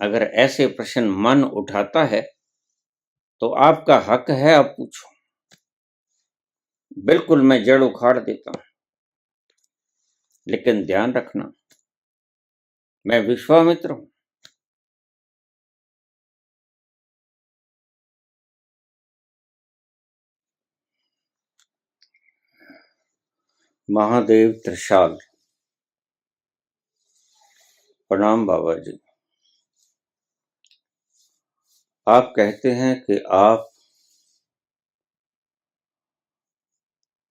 अगर ऐसे प्रश्न मन उठाता है तो आपका हक है, अब पूछो। बिल्कुल मैं जड़ उखाड़ देता हूं, लेकिन ध्यान रखना मैं विश्वामित्र हूं। महादेव त्रिशाल। प्रणाम बाबा जी। आप कहते हैं कि आप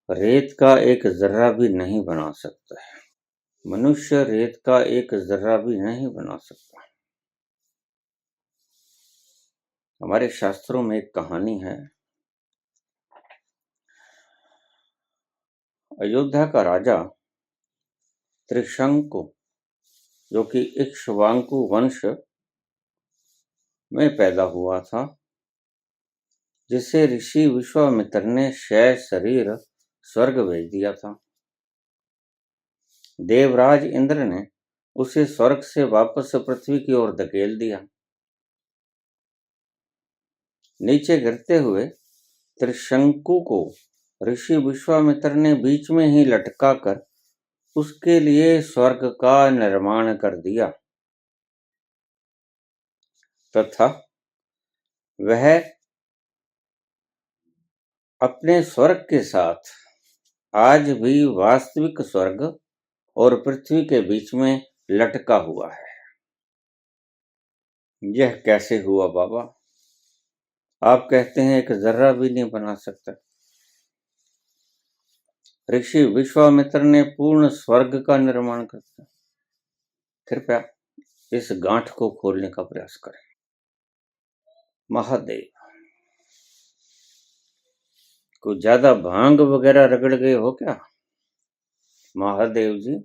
रेत का एक जर्रा भी नहीं बना सकता है। मनुष्य रेत का एक जर्रा भी नहीं बना सकता। हमारे शास्त्रों में एक कहानी है। अयोध्या का राजा त्रिशंकु, जो कि इक्ष्वाकु वंश में पैदा हुआ था, जिसे ऋषि विश्वामित्र ने शेष शरीर स्वर्ग भेज दिया था। देवराज इंद्र ने उसे स्वर्ग से वापस पृथ्वी की ओर धकेल दिया। नीचे गिरते हुए त्रिशंकु को ऋषि विश्वामित्र ने बीच में ही लटका कर उसके लिए स्वर्ग का निर्माण कर दिया तथा वह अपने स्वर्ग के साथ आज भी वास्तविक स्वर्ग और पृथ्वी के बीच में लटका हुआ है। यह कैसे हुआ बाबा? आप कहते हैं एक जर्रा भी नहीं बना सकता। ऋषि विश्वामित्र ने पूर्ण स्वर्ग का निर्माण कर दिया। कृपया इस गांठ को खोलने का प्रयास करें। महादेव, कुछ ज्यादा भांग वगैरह रगड़ गए हो क्या? महादेव जी,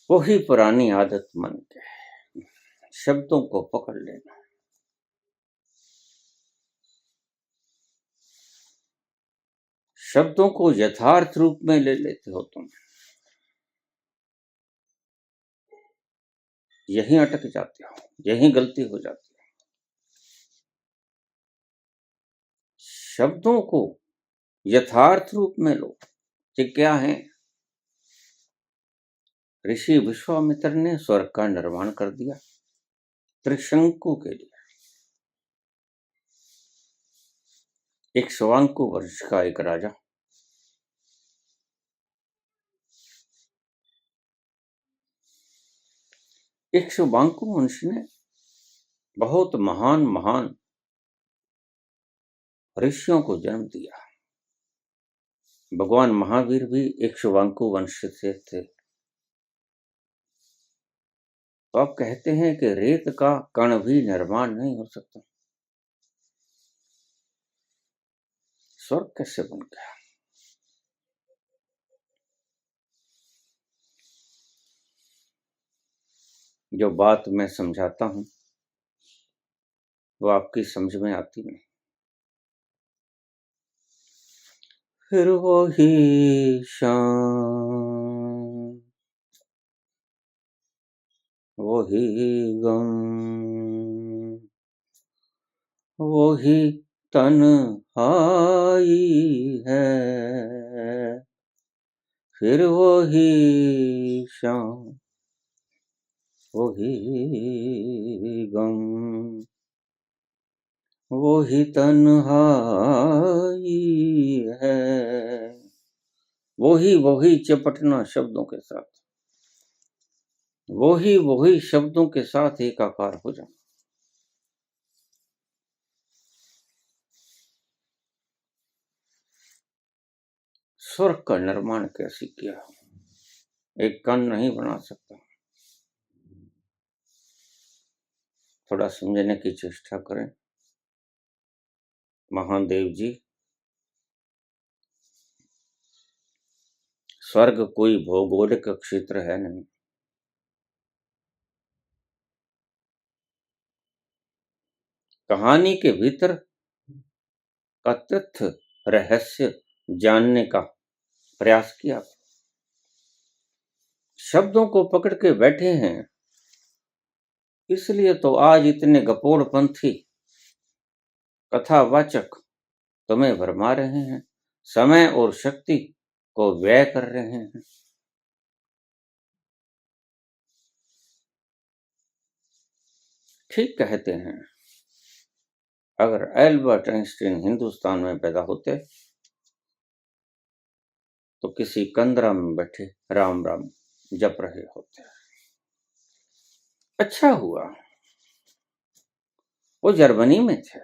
वही पुरानी आदत मन के शब्दों को पकड़ लेना। शब्दों को यथार्थ रूप में ले लेते हो तुम, यहीं अटक जाते हो, यहीं गलती हो जाती है। शब्दों को यथार्थ रूप में लो। ये क्या है? ऋषि विश्वामित्र ने स्वर्ग का निर्माण कर दिया त्रिशंकु के लिए। इक्ष्वाकु वंश का एक राजा इक्ष्वाकु वंश ने बहुत महान महान ऋषियों को जन्म दिया। भगवान महावीर भी इक्ष्वाकु वंश से थे। तो आप कहते हैं कि रेत का कण भी निर्माण नहीं हो सकता। स्वर्ग कैसे बन गया? जो बात मैं समझाता हूं वो आपकी समझ में आती नहीं। फिर वही शाम, वही गम, वही तन्हाई है। फिर वही शाम, वही गम, वही तन्हाई है। वही चपटना शब्दों के साथ, वही शब्दों के साथ एकाकार हो जाना। स्वर्ग का निर्माण कैसे किया? एक कण नहीं बना सकता। थोड़ा समझने की चेष्टा करें महादेव जी। स्वर्ग कोई भौगोलिक क्षेत्र है नहीं। कहानी के भीतर का तथ्य रहस्य जानने का प्रयास किया। शब्दों को पकड़ के बैठे हैं, इसलिए तो आज इतने गपोड़पंथी कथावाचक तुम्हें भरमा रहे हैं, समय और शक्ति को व्यय कर रहे हैं। ठीक कहते हैं, अगर एल्बर्ट आइंस्टीन हिंदुस्तान में पैदा होते तो किसी कंदरा में बैठे राम राम जप रहे होते। अच्छा हुआ वो जर्मनी में थे,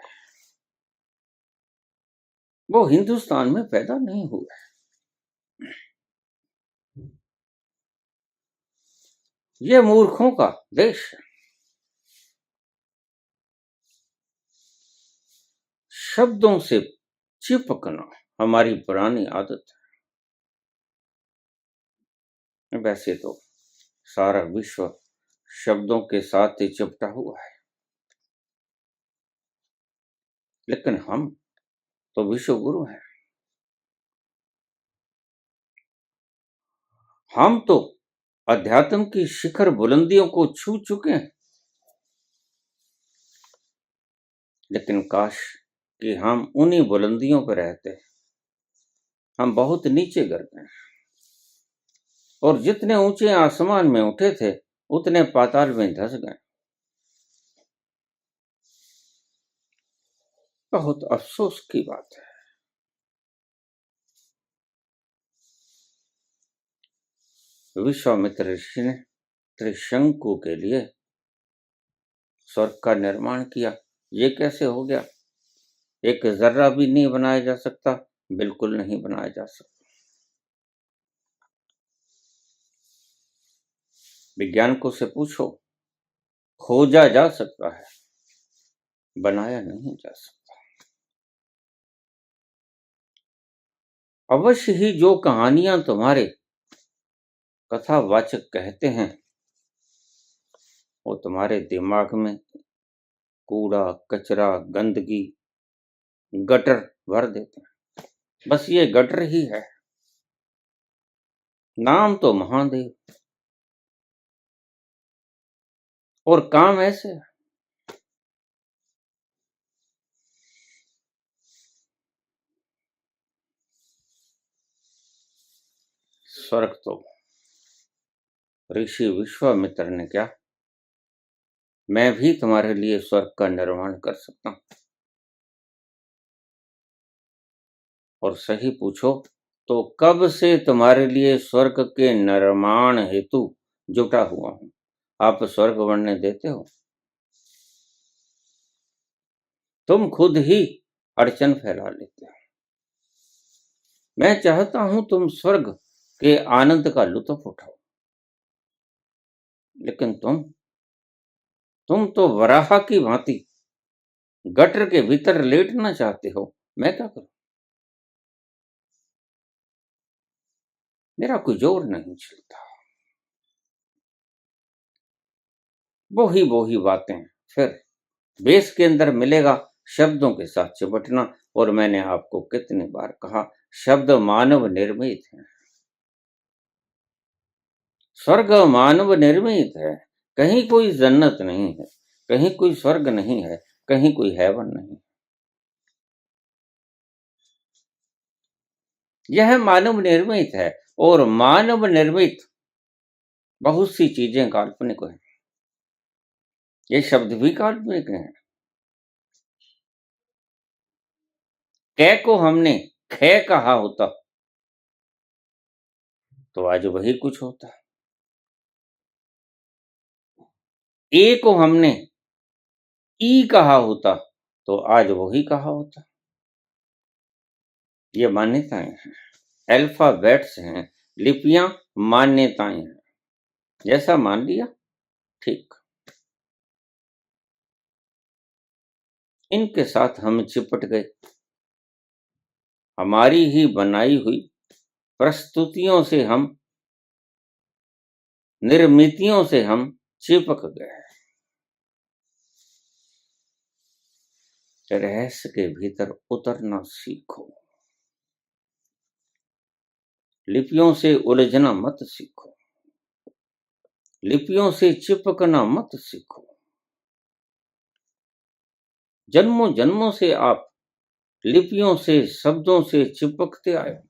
वो हिंदुस्तान में पैदा नहीं हुए। ये मूर्खों का देश है। शब्दों से चिपकना हमारी पुरानी आदत है। वैसे तो सारा विश्व शब्दों के साथ ही चिपटा हुआ है, लेकिन हम तो विश्व गुरु हैं। हम तो अध्यात्म की शिखर बुलंदियों को छू चुके हैं, लेकिन काश कि हम उन्हीं बुलंदियों पर रहते। हम बहुत नीचे गिर गए, और जितने ऊंचे आसमान में उठे थे उतने पाताल में धंस गए। बहुत अफसोस की बात है। विश्वामित्र ऋषि ने त्रिशंकु के लिए स्वर्ग का निर्माण किया। ये कैसे हो गया? एक जर्रा भी नहीं बनाया जा सकता, बिल्कुल नहीं बनाया जा सकता। वैज्ञानिकों से पूछो, खोजा जा सकता है, बनाया नहीं जा सकता। अवश्य ही जो कहानियां तुम्हारे कथावाचक कहते हैं वो तुम्हारे दिमाग में कूड़ा कचरा गंदगी गटर भर देते हैं। बस ये गटर ही है, नाम तो महादेव और काम ऐसे है। स्वर्ग तो ऋषि विश्वामित्र ने क्या, मैं भी तुम्हारे लिए स्वर्ग का निर्माण कर सकता हूं। और सही पूछो तो कब से तुम्हारे लिए स्वर्ग के निर्माण हेतु जुटा हुआ हूं। आप स्वर्ग बनने देते हो? तुम खुद ही अड़चन फैला लेते हो। मैं चाहता हूं तुम स्वर्ग के आनंद का लुत्फ उठाओ, लेकिन तुम तो वराह की भांति गटर के भीतर लेटना चाहते हो। मैं क्या करूं? मेरा कोई जोर नहीं चलता। वो ही बातें फिर बेस के अंदर मिलेगा शब्दों के साथ चिपटना। और मैंने आपको कितनी बार कहा, शब्द मानव निर्मित है। स्वर्ग मानव निर्मित है। कहीं कोई जन्नत नहीं है, कहीं कोई स्वर्ग नहीं है, कहीं कोई हेवन नहीं। यह मानव निर्मित है, और मानव निर्मित बहुत सी चीजें काल्पनिक हैं। ये शब्द भी काल्पनिक हैं। कै को हमने खे कहा होता तो आज वही कुछ होता। ए को हमने ई कहा होता तो आज वही कहा होता। ये मान्यताएं हैं, अल्फाबेट्स हैं, लिपियां मान्यताएं हैं। जैसा मान लिया ठीक। इनके साथ हम चिपट गए। हमारी ही बनाई हुई प्रस्तुतियों से हम, निर्मितियों से हम चिपक गए। रहस्य के भीतर उतरना सीखो, लिपियों से उलझना मत सीखो। लिपियों से चिपकना मत सीखो। जन्मों जन्मों से आप लिपियों से, शब्दों से चिपकते आए हो।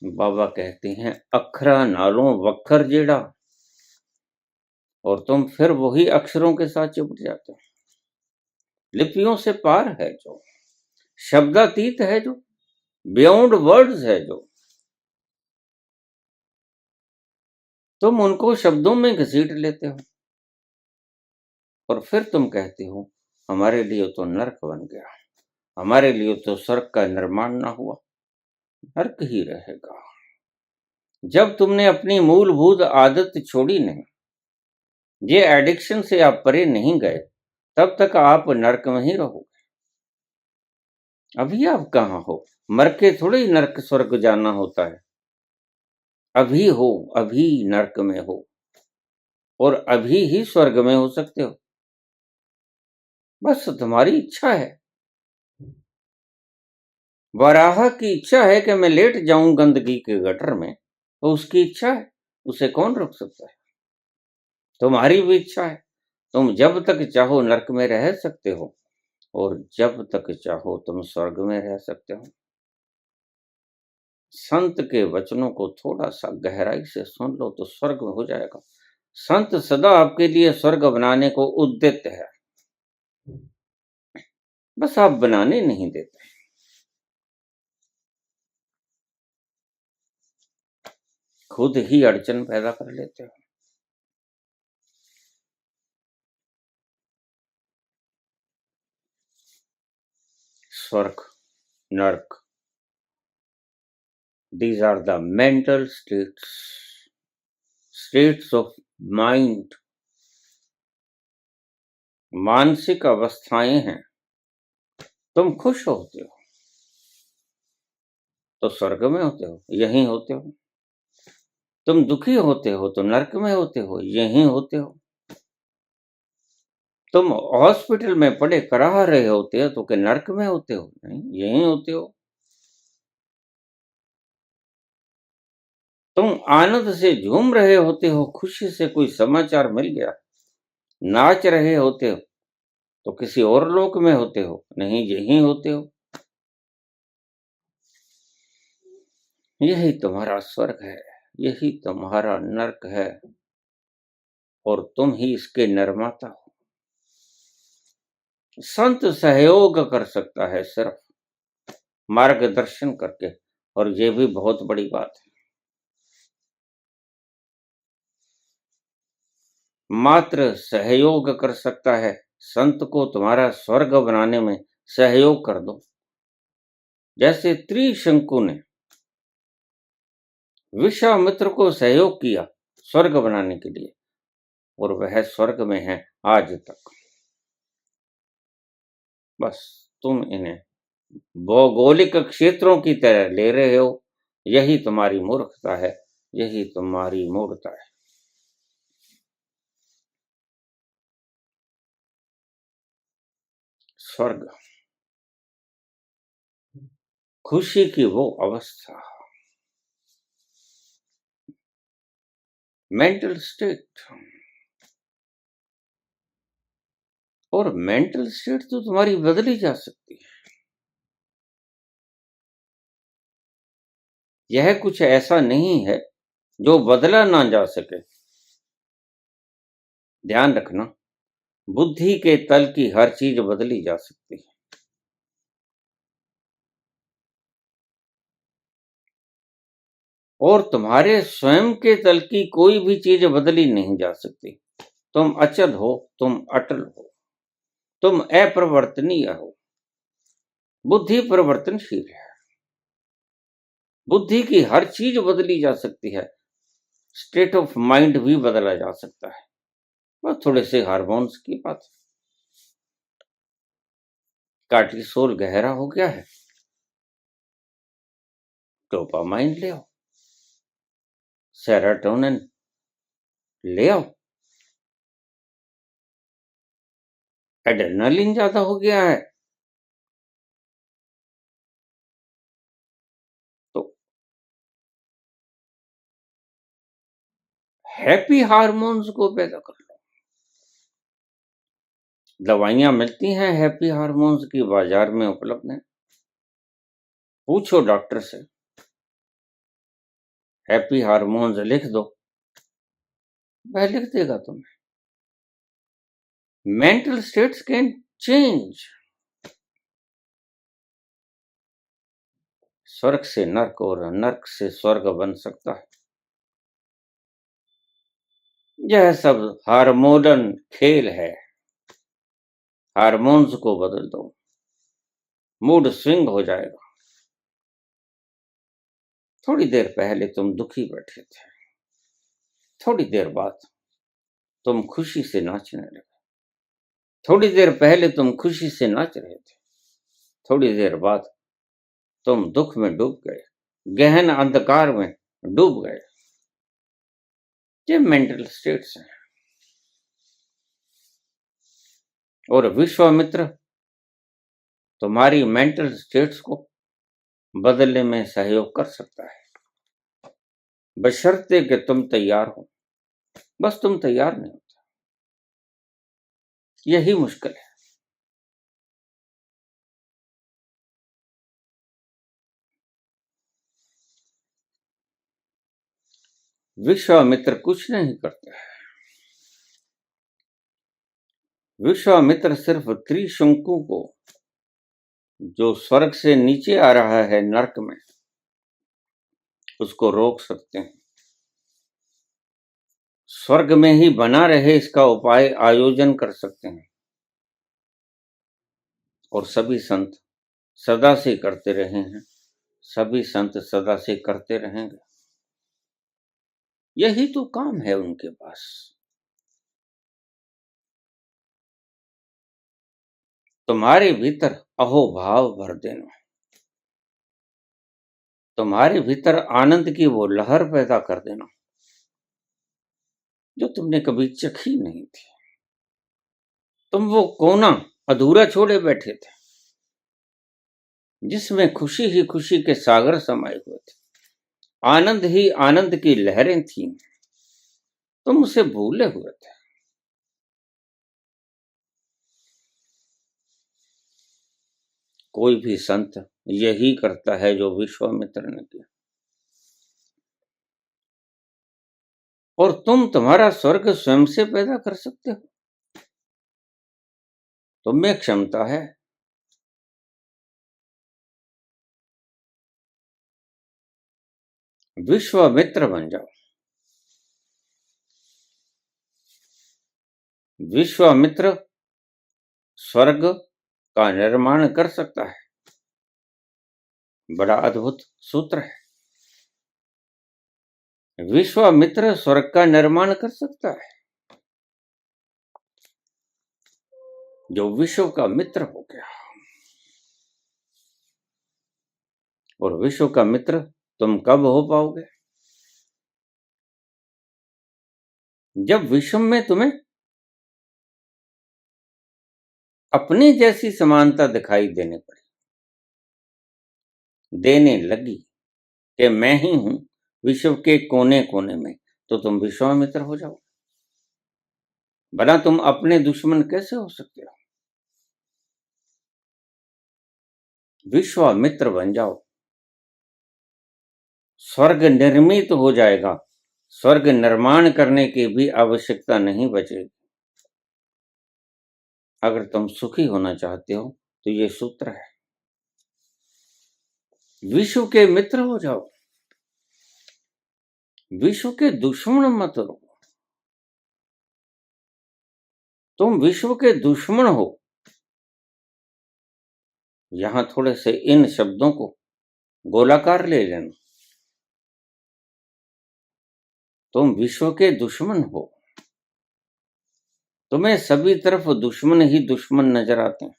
बाबा कहते हैं अखरा नालों वक्खर जेड़ा, और तुम फिर वही अक्षरों के साथ चिपट जाते हो। लिपियों से पार है जो, शब्दातीत है जो, बियॉन्ड वर्ड्स है जो, तुम उनको शब्दों में घसीट लेते हो और फिर तुम कहते हो हमारे लिए तो नर्क बन गया, हमारे लिए तो स्वर्ग का निर्माण ना हुआ, नर्क ही रहेगा। जब तुमने अपनी मूलभूत आदत छोड़ी नहीं, ये एडिक्शन से आप परे नहीं गए, तब तक आप नर्क में ही रहोगे। अभी आप कहाँ हो? मर के थोड़ी नर्क स्वर्ग जाना होता है। अभी हो, अभी नर्क में हो और अभी ही स्वर्ग में हो सकते हो। बस तुम्हारी इच्छा है। वराह की इच्छा है कि मैं लेट जाऊं गंदगी के गटर में, तो उसकी इच्छा है, उसे कौन रोक सकता है? तुम्हारी भी इच्छा है। तुम जब तक चाहो नर्क में रह सकते हो और जब तक चाहो तुम स्वर्ग में रह सकते हो। संत के वचनों को थोड़ा सा गहराई से सुन लो तो स्वर्ग हो जाएगा। संत सदा आपके लिए स्वर्ग बनाने को उद्यत है, बस आप बनाने नहीं देते। खुद ही अड़चन पैदा कर लेते हो। स्वर्ग, नर्क, these are the mental states of mind, मानसिक अवस्थाएं हैं। तुम खुश होते हो तो स्वर्ग में होते हो, यहीं होते हो। तुम दुखी होते हो तो नर्क में होते हो, यहीं होते हो। तुम हॉस्पिटल में पड़े कराह रहे होते हो तो क्या नर्क में होते हो? नहीं, यहीं होते हो। तुम आनंद से झूम रहे होते हो, खुशी से कोई समाचार मिल गया, नाच रहे होते हो तो किसी और लोक में होते हो? नहीं, यहीं होते हो। यही तुम्हारा स्वर्ग है, यही तुम्हारा नर्क है और तुम ही इसके निर्माता हो। संत सहयोग कर सकता है सिर्फ मार्गदर्शन करके, और ये भी बहुत बड़ी बात है। मात्र सहयोग कर सकता है। संत को तुम्हारा स्वर्ग बनाने में सहयोग कर दो। जैसे त्रिशंकु ने विश्वामित्र को सहयोग किया स्वर्ग बनाने के लिए, और वह स्वर्ग में है आज तक। बस तुम इन्हें भौगोलिक क्षेत्रों की तरह ले रहे हो। यही तुम्हारी मूर्खता है, यही तुम्हारी मूर्खता है। स्वर्ग, खुशी की वो अवस्था, मेंटल स्टेट। और मेंटल स्टेट तो तुम्हारी बदली जा सकती है। यह कुछ ऐसा नहीं है जो बदला ना जा सके। ध्यान रखना, बुद्धि के तल की हर चीज बदली जा सकती है। और तुम्हारे स्वयं के तल की कोई भी चीज बदली नहीं जा सकती। तुम अचल हो, तुम अटल हो, तुम अप्रवर्तनीय हो। बुद्धि परिवर्तनशील है। बुद्धि की हर चीज बदली जा सकती है। स्टेट ऑफ माइंड भी बदला जा सकता है, बस थोड़े से हार्मोन्स की बात है। कार्टिसोल गहरा हो गया है, डोपामाइन ले आओ, सेरोटोनिन ले आओ। एड्रेनलिन ज्यादा हो गया है तो हैप्पी हार्मोन्स को पैदा कर लो। दवाइयां मिलती हैं हैप्पी हार्मोन्स की, बाजार में उपलब्ध हैं। पूछो डॉक्टर से, हैप्पी हार्मोन्स लिख दो, वह लिख देगा तुम्हें। Mental states can change. स्वर्ग से नर्क और नर्क से स्वर्ग बन सकता है। यह सब हार्मोनल खेल है। हार्मोन्स को बदल दो, मूड स्विंग हो जाएगा। थोड़ी देर पहले तुम दुखी बैठे थे, थोड़ी देर बाद तुम खुशी से नाचने लगे। थोड़ी देर पहले तुम खुशी से नाच रहे थे, थोड़ी देर बाद तुम दुख में डूब गए, गहन अंधकार में डूब गए। ये मेंटल स्टेट्स हैं। और विश्वामित्र तुम्हारी मेंटल स्टेट्स को बदलने में सहयोग कर सकता है, बशर्ते कि तुम तैयार हो। बस तुम तैयार नहीं होते, यही मुश्किल है। विश्वामित्र कुछ नहीं करते। विश्वामित्र सिर्फ त्रिशंकु को, जो स्वर्ग से नीचे आ रहा है नरक में, उसको रोक सकते हैं। स्वर्ग में ही बना रहे इसका उपाय आयोजन कर सकते हैं। और सभी संत सदा से करते रहे हैं, सभी संत सदा से करते रहेंगे। यही तो काम है उनके पास। तुम्हारे भीतर अहोभाव भर देना, तुम्हारे भीतर आनंद की वो लहर पैदा कर देना जो तुमने कभी चखी नहीं थी। तुम वो कोना अधूरा छोड़े बैठे थे जिसमें खुशी ही खुशी के सागर समाये हुए थे, आनंद ही आनंद की लहरें थीं। तुम उसे भूले हुए थे। कोई भी संत यही करता है जो विश्वामित्र ने किया। और तुम तुम्हारा स्वर्ग स्वयं से पैदा कर सकते हो। तुम में क्षमता है। विश्वामित्र बन जाओ। विश्वामित्र स्वर्ग का निर्माण कर सकता है। बड़ा अद्भुत सूत्र है। विश्वामित्र स्वर्ग का निर्माण कर सकता है, जो विश्व का मित्र हो गया। और विश्व का मित्र तुम कब हो पाओगे? जब विश्व में तुम्हें अपने जैसी समानता दिखाई देने लगी कि मैं ही हूं विश्व के कोने कोने में, तो तुम विश्वामित्र हो जाओ। भला तुम अपने दुश्मन कैसे हो सकते हो? विश्वामित्र बन जाओ। स्वर्ग निर्मित हो जाएगा। स्वर्ग निर्माण करने की भी आवश्यकता नहीं बचेगी। अगर तुम सुखी होना चाहते हो तो ये सूत्र है। विश्व के मित्र हो जाओ, विश्व के दुश्मन मत हो। तुम विश्व के दुश्मन हो। यहां थोड़े से इन शब्दों को गोलाकार ले लेना। तुम विश्व के दुश्मन हो। तुम्हें सभी तरफ दुश्मन ही दुश्मन नजर आते हैं।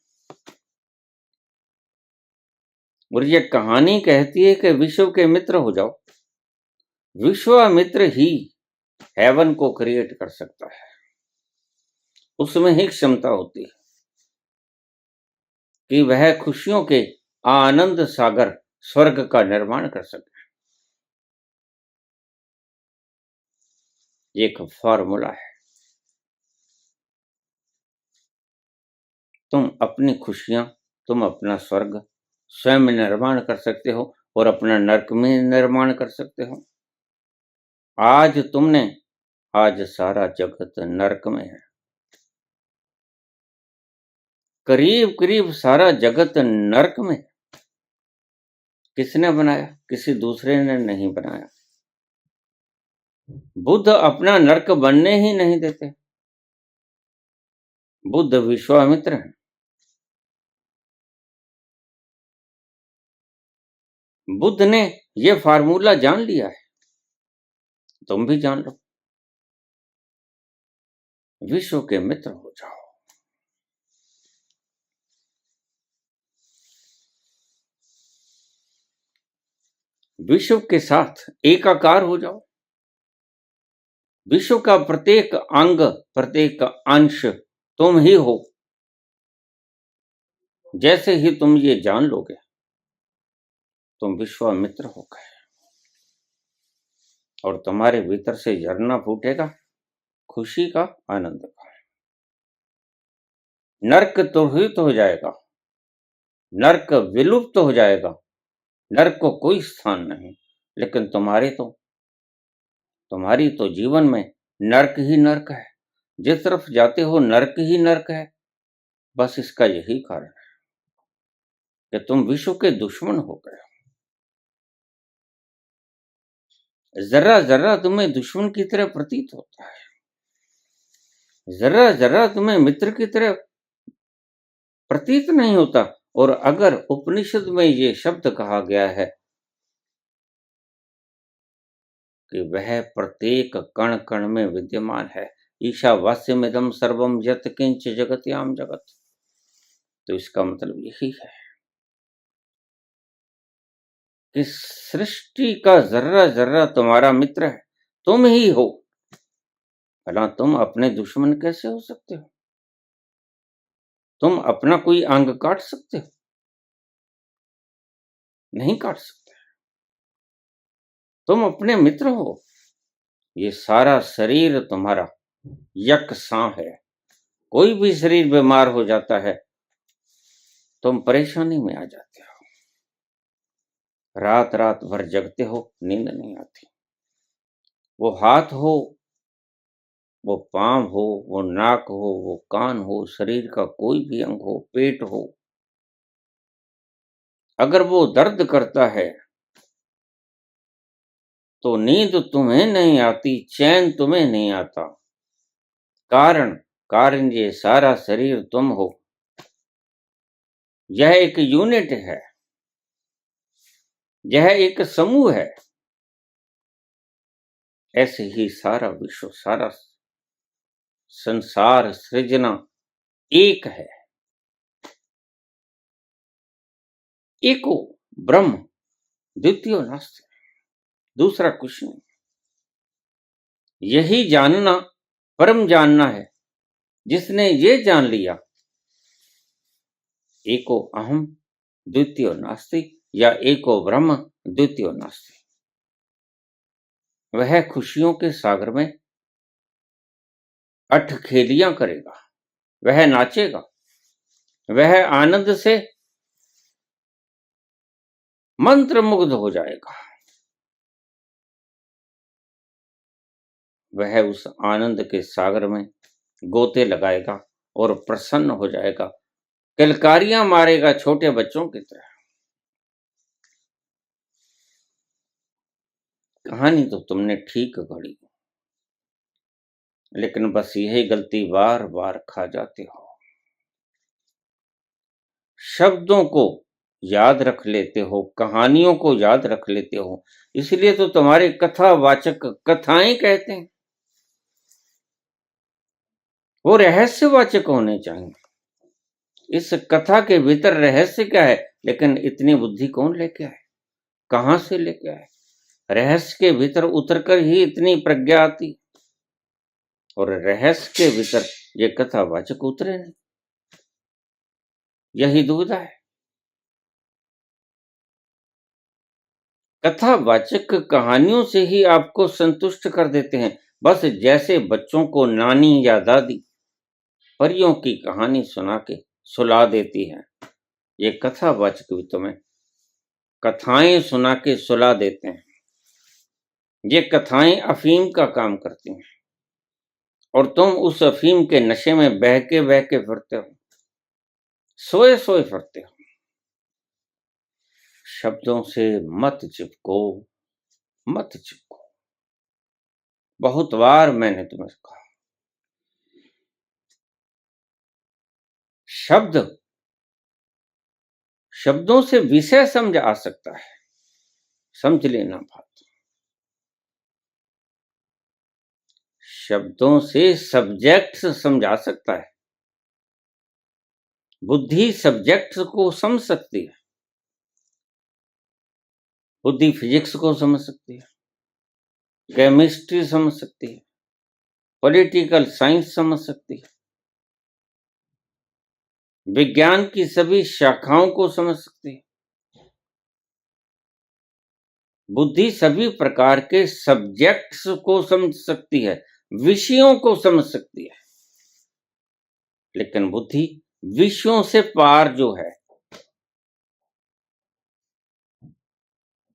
और ये कहानी कहती है कि विश्व के मित्र हो जाओ। विश्वामित्र ही हेवन को क्रिएट कर सकता है। उसमें ही क्षमता होती है कि वह खुशियों के आनंद सागर स्वर्ग का निर्माण कर सके। ये एक फॉर्मूला है। तुम अपनी खुशियां, तुम अपना स्वर्ग स्वयं निर्माण कर सकते हो और अपना नरक में निर्माण कर सकते हो। आज सारा जगत नरक में है। करीब करीब सारा जगत नरक में। किसने बनाया? किसी दूसरे ने नहीं बनाया। बुद्ध अपना नरक बनने ही नहीं देते। बुद्ध विश्वामित्र हैं। बुद्ध ने यह फार्मूला जान लिया है, तुम भी जान लो। विश्व के मित्र हो जाओ। विश्व के साथ एकाकार हो जाओ। विश्व का प्रत्येक अंग, प्रत्येक अंश तुम ही हो। जैसे ही तुम ये जान लोगे, तुम विश्वामित्र हो गए और तुम्हारे भीतर से झरना फूटेगा खुशी का, आनंद का। नरक तुरहित हो जाएगा, नरक विलुप्त हो जाएगा, नरक को कोई स्थान नहीं। लेकिन तुम्हारी तो जीवन में नरक ही नरक है। जिस तरफ जाते हो नरक ही नरक है। बस इसका यही कारण है कि तुम विश्व के दुश्मन हो गए। जरा जरा तुम्हें दुश्मन की तरह प्रतीत होता है, जरा जरा तुम्हें मित्र की तरह प्रतीत नहीं होता। और अगर उपनिषद में ये शब्द कहा गया है कि वह प्रत्येक कण कण में विद्यमान है, ईशावास्यमिदं सर्वम यत् किंच जगत्याम जगत, तो इसका मतलब यही है कि सृष्टि का जर्रा जर्रा तुम्हारा मित्र है, तुम ही हो। भला तुम अपने दुश्मन कैसे हो सकते हो? तुम अपना कोई अंग काट सकते हो? नहीं काट सकते। तुम अपने मित्र हो। ये सारा शरीर तुम्हारा यकसां है। कोई भी शरीर बीमार हो जाता है, तुम परेशानी में आ जाते हो। रात रात भर जगते हो, नींद नहीं आती। वो हाथ हो, वो पांव हो, वो नाक हो, वो कान हो, शरीर का कोई भी अंग हो, पेट हो, अगर वो दर्द करता है तो नींद तुम्हें नहीं आती, चैन तुम्हें नहीं आता। कारण ये सारा शरीर तुम हो। यह एक यूनिट है, यह एक समूह है। ऐसे ही सारा विश्व, सारा संसार, सृजना एक है। एको ब्रह्म, द्वितीय नास्ति, दूसरा कुछ नहीं। यही जानना परम जानना है। जिसने ये जान लिया, एको अहम द्वितीय नास्ति या एको ब्रह्म द्वितीय नास्ति, वह खुशियों के सागर में अठखेलियां करेगा, वह नाचेगा, वह आनंद से मंत्रमुग्ध हो जाएगा। वह उस आनंद के सागर में गोते लगाएगा और प्रसन्न हो जाएगा, किलकारियां मारेगा छोटे बच्चों की तरह। कहानी तो तुमने ठीक घड़ी, लेकिन बस यही गलती बार बार खा जाते हो। शब्दों को याद रख लेते हो, कहानियों को याद रख लेते हो, इसलिए तो तुम्हारे कथावाचक कथाएं कहते हैं। वो रहस्यवाचक होने चाहिए। इस कथा के भीतर रहस्य क्या है? लेकिन इतनी बुद्धि कौन लेके आए? कहां से लेके आए? रहस्य के भीतर उतरकर ही इतनी प्रज्ञा आती, और रहस्य के भीतर ये कथावाचक उतरे नहीं। यही दुविधा है। कथावाचक कहानियों से ही आपको संतुष्ट कर देते हैं। बस जैसे बच्चों को नानी या दादी परियों की कहानी सुना के सुला देती है। ये कथावाचक भी तुम्हें कथाएं सुना के सुला देते हैं। ये कथाएं अफीम का काम करती हैं और तुम उस अफीम के नशे में बह के फिरते हो, सोए सोए फिरते हो। शब्दों से मत चिपको, मत चिपको। बहुत बार मैंने तुम्हें कहा, शब्दों से विषय समझ आ सकता है, समझ लेना बात। शब्दों से सब्जेक्ट समझा सकता है, बुद्धि सब्जेक्ट को समझ सकती है। बुद्धि फिजिक्स को समझ सकती है, केमिस्ट्री समझ सकती है, पॉलिटिकल साइंस समझ सकती है, विज्ञान की सभी शाखाओं को समझ सकती है। बुद्धि सभी प्रकार के सब्जेक्ट्स को समझ सकती है, विषयों को समझ सकती है। लेकिन बुद्धि विषयों से पार जो है,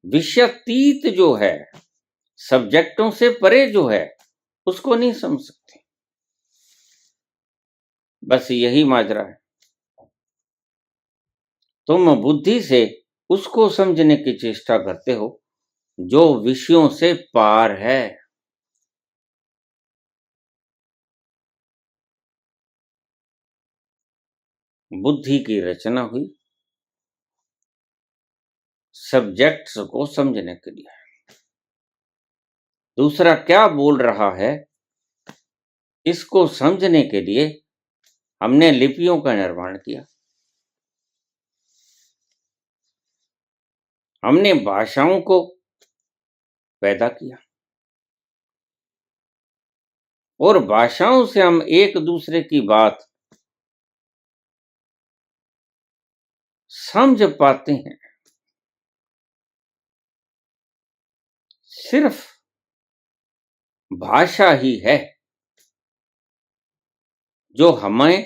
विषयातीत जो है, सब्जेक्टों से परे जो है, उसको नहीं समझ सकती। बस यही माजरा है। तुम बुद्धि से उसको समझने की चेष्टा करते हो जो विषयों से पार है। बुद्धि की रचना हुई सब्जेक्ट्स को समझने के लिए। दूसरा क्या बोल रहा है, इसको समझने के लिए हमने लिपियों का निर्माण किया, हमने भाषाओं को पैदा किया और भाषाओं से हम एक दूसरे की बात समझ पाते हैं। सिर्फ भाषा ही है जो हमें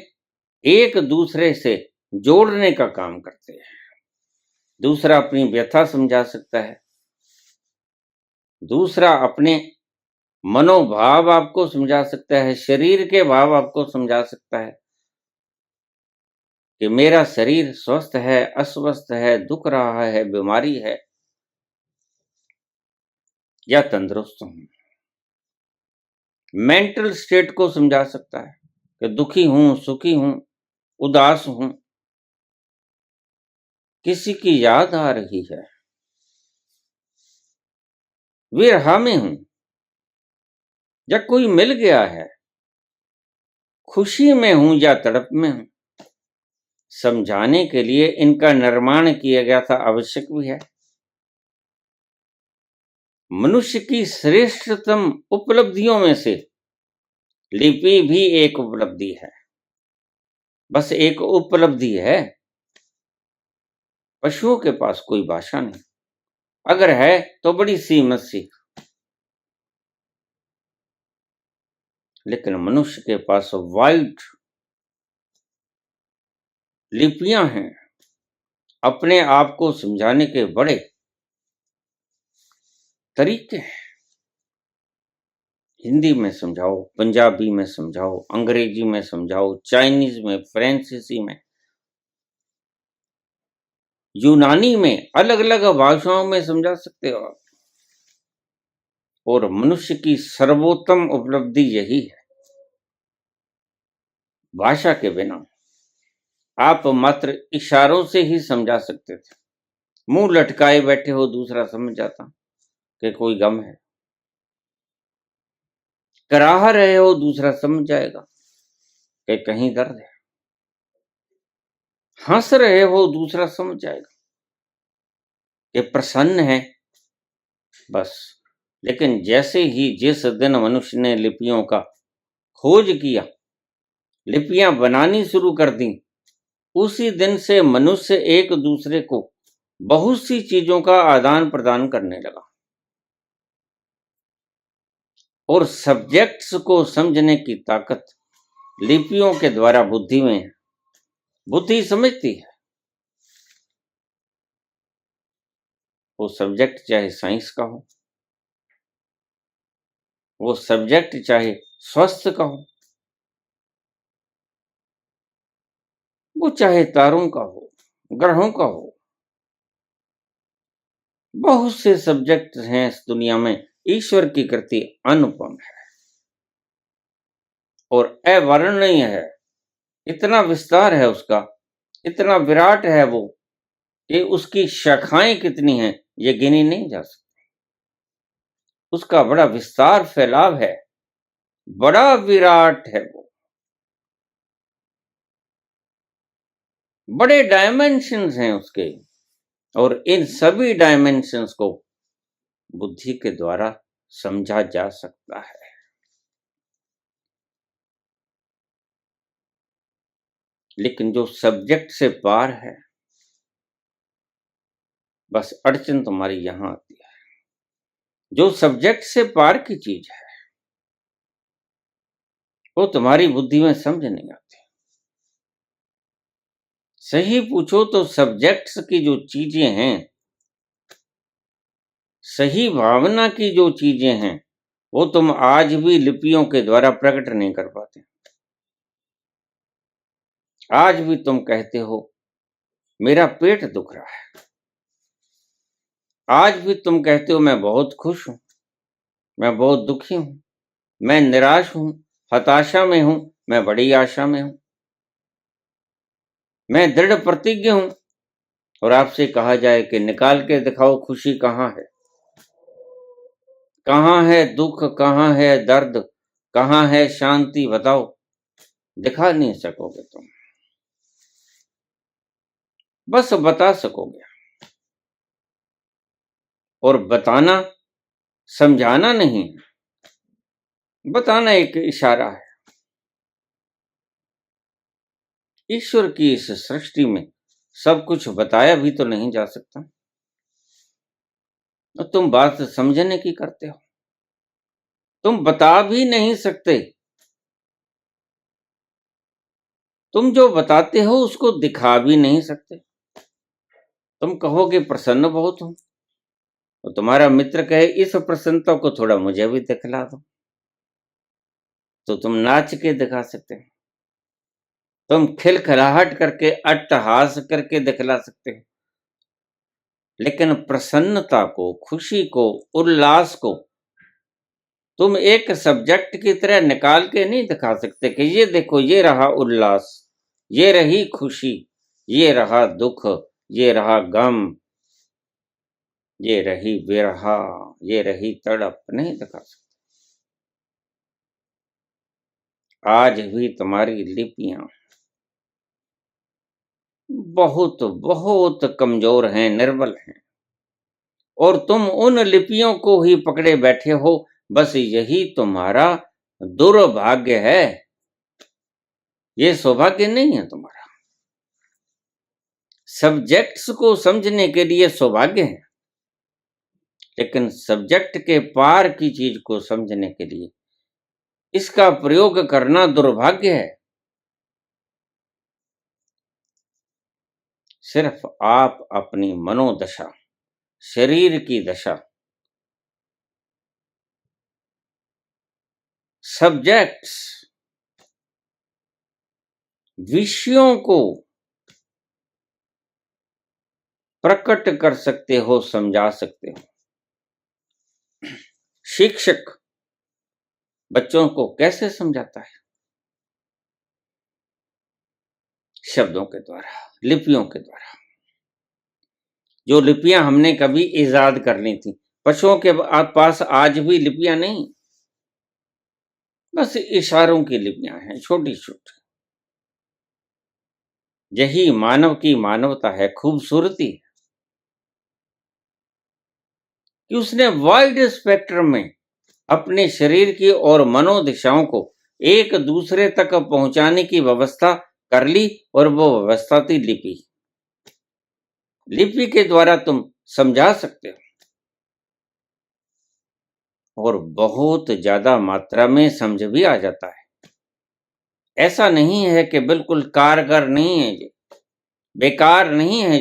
एक दूसरे से जोड़ने का काम करते हैं। दूसरा अपनी व्यथा समझा सकता है, दूसरा अपने मनोभाव आपको समझा सकता है, शरीर के भाव आपको समझा सकता है कि मेरा शरीर स्वस्थ है, अस्वस्थ है, दुख रहा है, बीमारी है या तंदुरुस्त हूं। मेंटल स्टेट को समझा सकता है कि दुखी हूं, सुखी हूं, उदास हूं, किसी की याद आ रही है, विरह में हूं या कोई मिल गया है, खुशी में हूं या तड़प में हूं। समझाने के लिए इनका निर्माण किया गया था, आवश्यक भी है। मनुष्य की श्रेष्ठतम उपलब्धियों में से लिपि भी एक उपलब्धि है, बस एक उपलब्धि है। पशुओं के पास कोई भाषा नहीं, अगर है तो बड़ी सीमित सी। लेकिन मनुष्य के पास वाइड लिपियां हैं, अपने आप को समझाने के बड़े तरीके हैं। हिंदी में समझाओ, पंजाबी में समझाओ, अंग्रेजी में समझाओ, चाइनीज में, फ्रांसीसी में, यूनानी में, अलग अलग भाषाओं में समझा सकते हो आप। और मनुष्य की सर्वोत्तम उपलब्धि यही है। भाषा के बिना आप मात्र इशारों से ही समझा सकते थे। मुंह लटकाए बैठे हो, दूसरा समझ जाता कि कोई गम है। कराह रहे हो, दूसरा समझ जाएगा कि कहीं दर्द है। हंस रहे हो, दूसरा समझ जाएगा कि प्रसन्न है। बस। लेकिन जैसे ही जिस दिन मनुष्य ने लिपियों का खोज किया, लिपियां बनानी शुरू कर दी, उसी दिन से मनुष्य एक दूसरे को बहुत सी चीजों का आदान प्रदान करने लगा। और सब्जेक्ट्स को समझने की ताकत लिपियों के द्वारा बुद्धि में है। बुद्धि समझती है। वो सब्जेक्ट चाहे साइंस का हो, वो सब्जेक्ट चाहे स्वास्थ्य का हो, वो चाहे तारों का हो, ग्रहों का हो। बहुत से सब्जेक्ट हैं इस दुनिया में। ईश्वर की कृति अनुपम है और अवर्णनीय है। इतना विस्तार है उसका, इतना विराट है वो, कि उसकी शाखाएं कितनी हैं ये गिनी नहीं जा सकती। उसका बड़ा विस्तार फैलाव है, बड़ा विराट है वो, बड़े डायमेंशंस हैं उसके। और इन सभी डायमेंशंस को बुद्धि के द्वारा समझा जा सकता है। लेकिन जो सब्जेक्ट से पार है, बस अड़चन तुम्हारी यहां आती है। जो सब्जेक्ट से पार की चीज है वो तुम्हारी बुद्धि में समझ नहीं आती। सही पूछो तो सब्जेक्ट्स की जो चीजें हैं, सही भावना की जो चीजें हैं, वो तुम आज भी लिपियों के द्वारा प्रकट नहीं कर पाते। आज भी तुम कहते हो मेरा पेट दुख रहा है, आज भी तुम कहते हो मैं बहुत खुश हूं, मैं बहुत दुखी हूं, मैं निराश हूं, हताशा में हूं, मैं बड़ी आशा में हूं, मैं दृढ़ प्रतिज्ञ हूं। और आपसे कहा जाए कि निकाल के दिखाओ खुशी कहां है, कहां है दुख, कहां है दर्द, कहां है शांति, बताओ। दिखा नहीं सकोगे तुम, बस बता सकोगे। और बताना समझाना नहीं, बताना एक इशारा है। ईश्वर की इस सृष्टि में सब कुछ बताया भी तो नहीं जा सकता, और तुम बात समझने की करते हो। तुम बता भी नहीं सकते, तुम जो बताते हो उसको दिखा भी नहीं सकते। तुम कहोगे प्रसन्न बहुत हूं, और तुम्हारा मित्र कहे इस प्रसन्नता को थोड़ा मुझे भी दिखला दो, तो तुम नाच के दिखा सकते हो, तुम खिलखिलाहट करके अट्टहास करके दिखला सकते हो। लेकिन प्रसन्नता को, खुशी को, उल्लास को तुम एक सब्जेक्ट की तरह निकाल के नहीं दिखा सकते कि ये देखो, ये रहा उल्लास, ये रही खुशी, ये रहा दुख, ये रहा गम, ये रही विरहा, ये रही तड़प। नहीं दिखा सकते। आज भी तुम्हारी लिपियां बहुत बहुत कमजोर हैं, निर्बल हैं, और तुम उन लिपियों को ही पकड़े बैठे हो। बस यही तुम्हारा दुर्भाग्य है, ये सौभाग्य नहीं है तुम्हारा। सब्जेक्ट्स को समझने के लिए सौभाग्य है, लेकिन सब्जेक्ट के पार की चीज को समझने के लिए इसका प्रयोग करना दुर्भाग्य है। सिर्फ आप अपनी मनोदशा, शरीर की दशा, सब्जेक्ट्स, विषयों को प्रकट कर सकते हो, समझा सकते हो। शिक्षक बच्चों को कैसे समझाता है? शब्दों के द्वारा, लिपियों के द्वारा। जो लिपियां हमने कभी इजाद कर ली थी। पशुओं के पास आज भी लिपियां नहीं, बस इशारों की लिपियां हैं, छोटी छोटी। यही मानव की मानवता है, खूबसूरती है कि उसने वाइड स्पेक्ट्रम में अपने शरीर की और मनोदिशाओं को एक दूसरे तक पहुंचाने की व्यवस्था कर ली, और वो व्यवस्था थी लिपि। लिपि के द्वारा तुम समझा सकते हो। और बहुत ज्यादा मात्रा में समझ भी आ जाता है। ऐसा नहीं है कि बिल्कुल कारगर नहीं है ये, बेकार नहीं है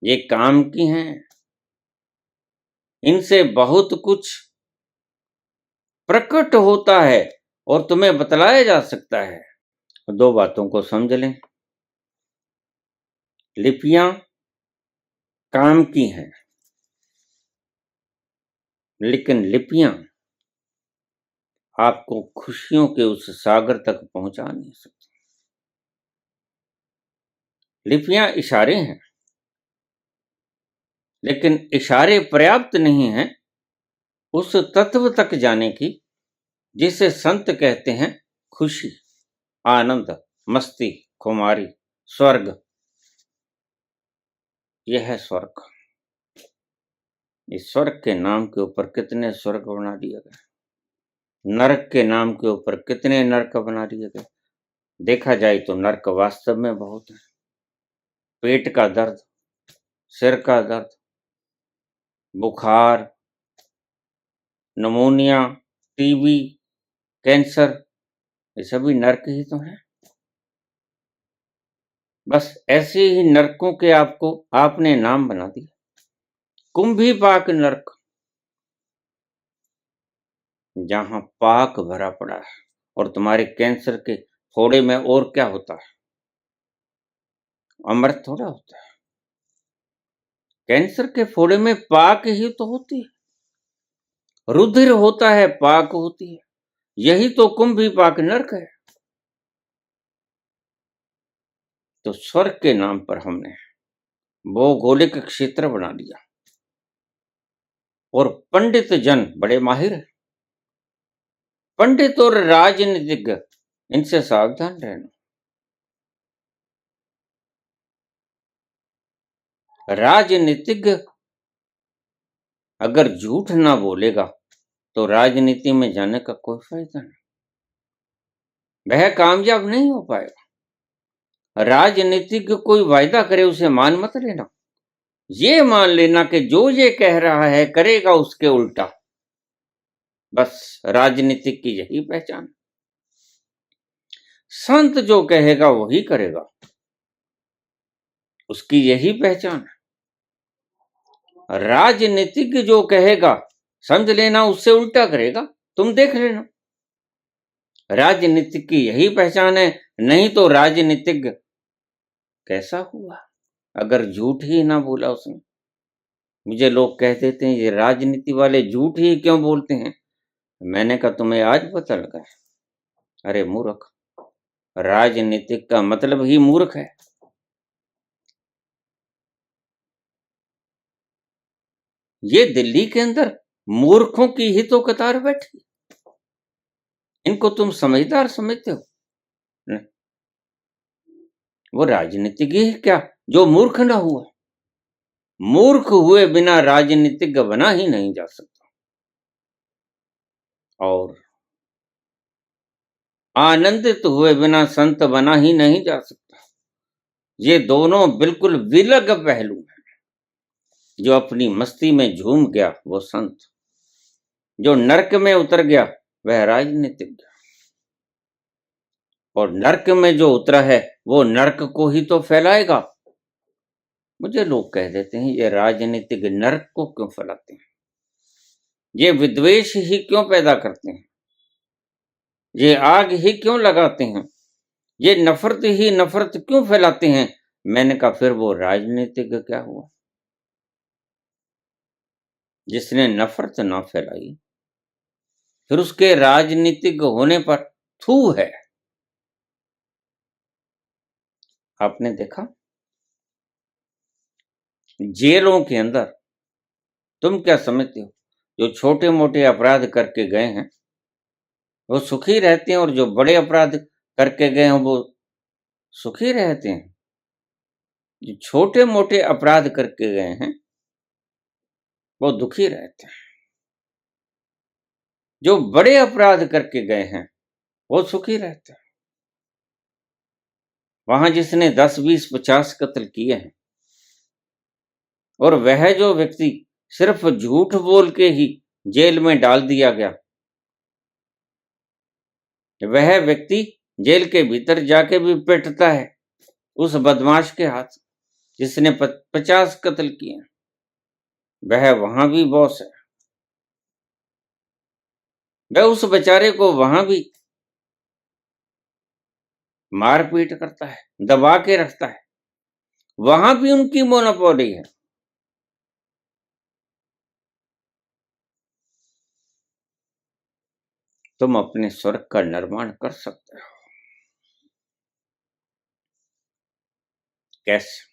ये काम की हैं। इनसे बहुत कुछ प्रकट होता है और तुम्हें बतलाया जा सकता है। दो बातों को समझ लें। लिपियां काम की हैं, लेकिन लिपियां आपको खुशियों के उस सागर तक पहुंचा नहीं सकती। लिपियां इशारे हैं, लेकिन इशारे पर्याप्त नहीं हैं उस तत्व तक जाने की जिसे संत कहते हैं खुशी, आनंद, मस्ती, खुमारी, स्वर्ग। यह है स्वर्ग। इस स्वर्ग के नाम के ऊपर कितने स्वर्ग बना दिए गए, नरक के नाम के ऊपर कितने नरक बना दिए गए। देखा जाए तो नरक वास्तव में बहुत है। पेट का दर्द, सिर का दर्द, बुखार, निमोनिया, टीबी, कैंसर, ये सभी नरक ही तो हैं। बस ऐसे ही नरकों के आपने नाम बना दिया। कुंभी पाक नरक, जहां पाक भरा पड़ा है। और तुम्हारे कैंसर के फोड़े में और क्या होता है? अमृत थोड़ा होता है। कैंसर के फोड़े में पाक ही तो होती है, रुधिर होता है, पाक होती है। यही तो कुंभी पाक नरक है। तो स्वर्ग के नाम पर हमने भौगोलिक क्षेत्र बना दिया और पंडित जन बड़े माहिर हैं। पंडित और राजनीतिज्ञ, इनसे सावधान रहना। राजनीतिज्ञ अगर झूठ ना बोलेगा तो राजनीति में जाने का कोई फायदा नहीं, वह कामयाब नहीं हो पाएगा। राजनीतिज्ञ कोई वायदा करे उसे मान मत लेना, ये मान लेना कि जो ये कह रहा है करेगा उसके उल्टा। बस राजनीतिक की यही पहचान। संत जो कहेगा वही करेगा, उसकी यही पहचान है। राजनीतिज्ञ जो कहेगा समझ लेना उससे उल्टा करेगा, तुम देख लेना। राजनीतिक की यही पहचान है। नहीं तो राजनीतिज्ञ कैसा हुआ अगर झूठ ही ना बोला उसने। मुझे लोग कह देते हैं ये राजनीति वाले झूठ ही क्यों बोलते हैं। मैंने कहा तुम्हें आज पता लगा है? अरे मूर्ख, राजनीतिक का मतलब ही मूर्ख है। ये दिल्ली के अंदर मूर्खों की ही तो कतार बैठी। इनको तुम समझदार समझते हो? नहीं। वो राजनीतिक ही क्या जो मूर्ख ना हुआ। मूर्ख हुए बिना राजनीतिज्ञ बना ही नहीं जा सकता, और आनंदित हुए बिना संत बना ही नहीं जा सकता। ये दोनों बिल्कुल विलग पहलू हैं। जो अपनी मस्ती में झूम गया वो संत, जो नरक में उतर गया वह राजनीतिज्ञ। और नरक में जो उतरा है वो नरक को ही तो फैलाएगा। मुझे लोग कह देते हैं ये राजनीतिक नरक को क्यों फैलाते हैं, ये विद्वेष ही क्यों पैदा करते हैं, ये आग ही क्यों लगाते हैं, ये नफरत ही नफरत क्यों फैलाते हैं। मैंने कहा फिर वो राजनीतिक क्या हुआ जिसने नफरत ना फैलाई, फिर उसके राजनीतिक होने पर थू है। आपने देखा जेलों के अंदर, तुम क्या समझते हो जो छोटे मोटे अपराध करके गए हैं वो सुखी रहते हैं, और जो बड़े अपराध करके गए हैं वो सुखी रहते हैं? जो छोटे मोटे अपराध करके गए हैं वो दुखी रहते हैं, जो बड़े अपराध करके गए हैं वो सुखी रहते हैं। वहां जिसने 10, 20, 50 कत्ल किए हैं, और वह जो व्यक्ति सिर्फ झूठ बोल के ही जेल में डाल दिया गया। वह व्यक्ति जेल के भीतर जाके भी पिटता है उस बदमाश के हाथ जिसने 50 कत्ल किए। वह वहां भी बॉस है। वह उस बेचारे को वहां भी मारपीट करता है, दबा के रखता है। वहां भी उनकी मोनोपोली है। तुम अपने स्वर्ग का निर्माण कर सकते हो। कैसे?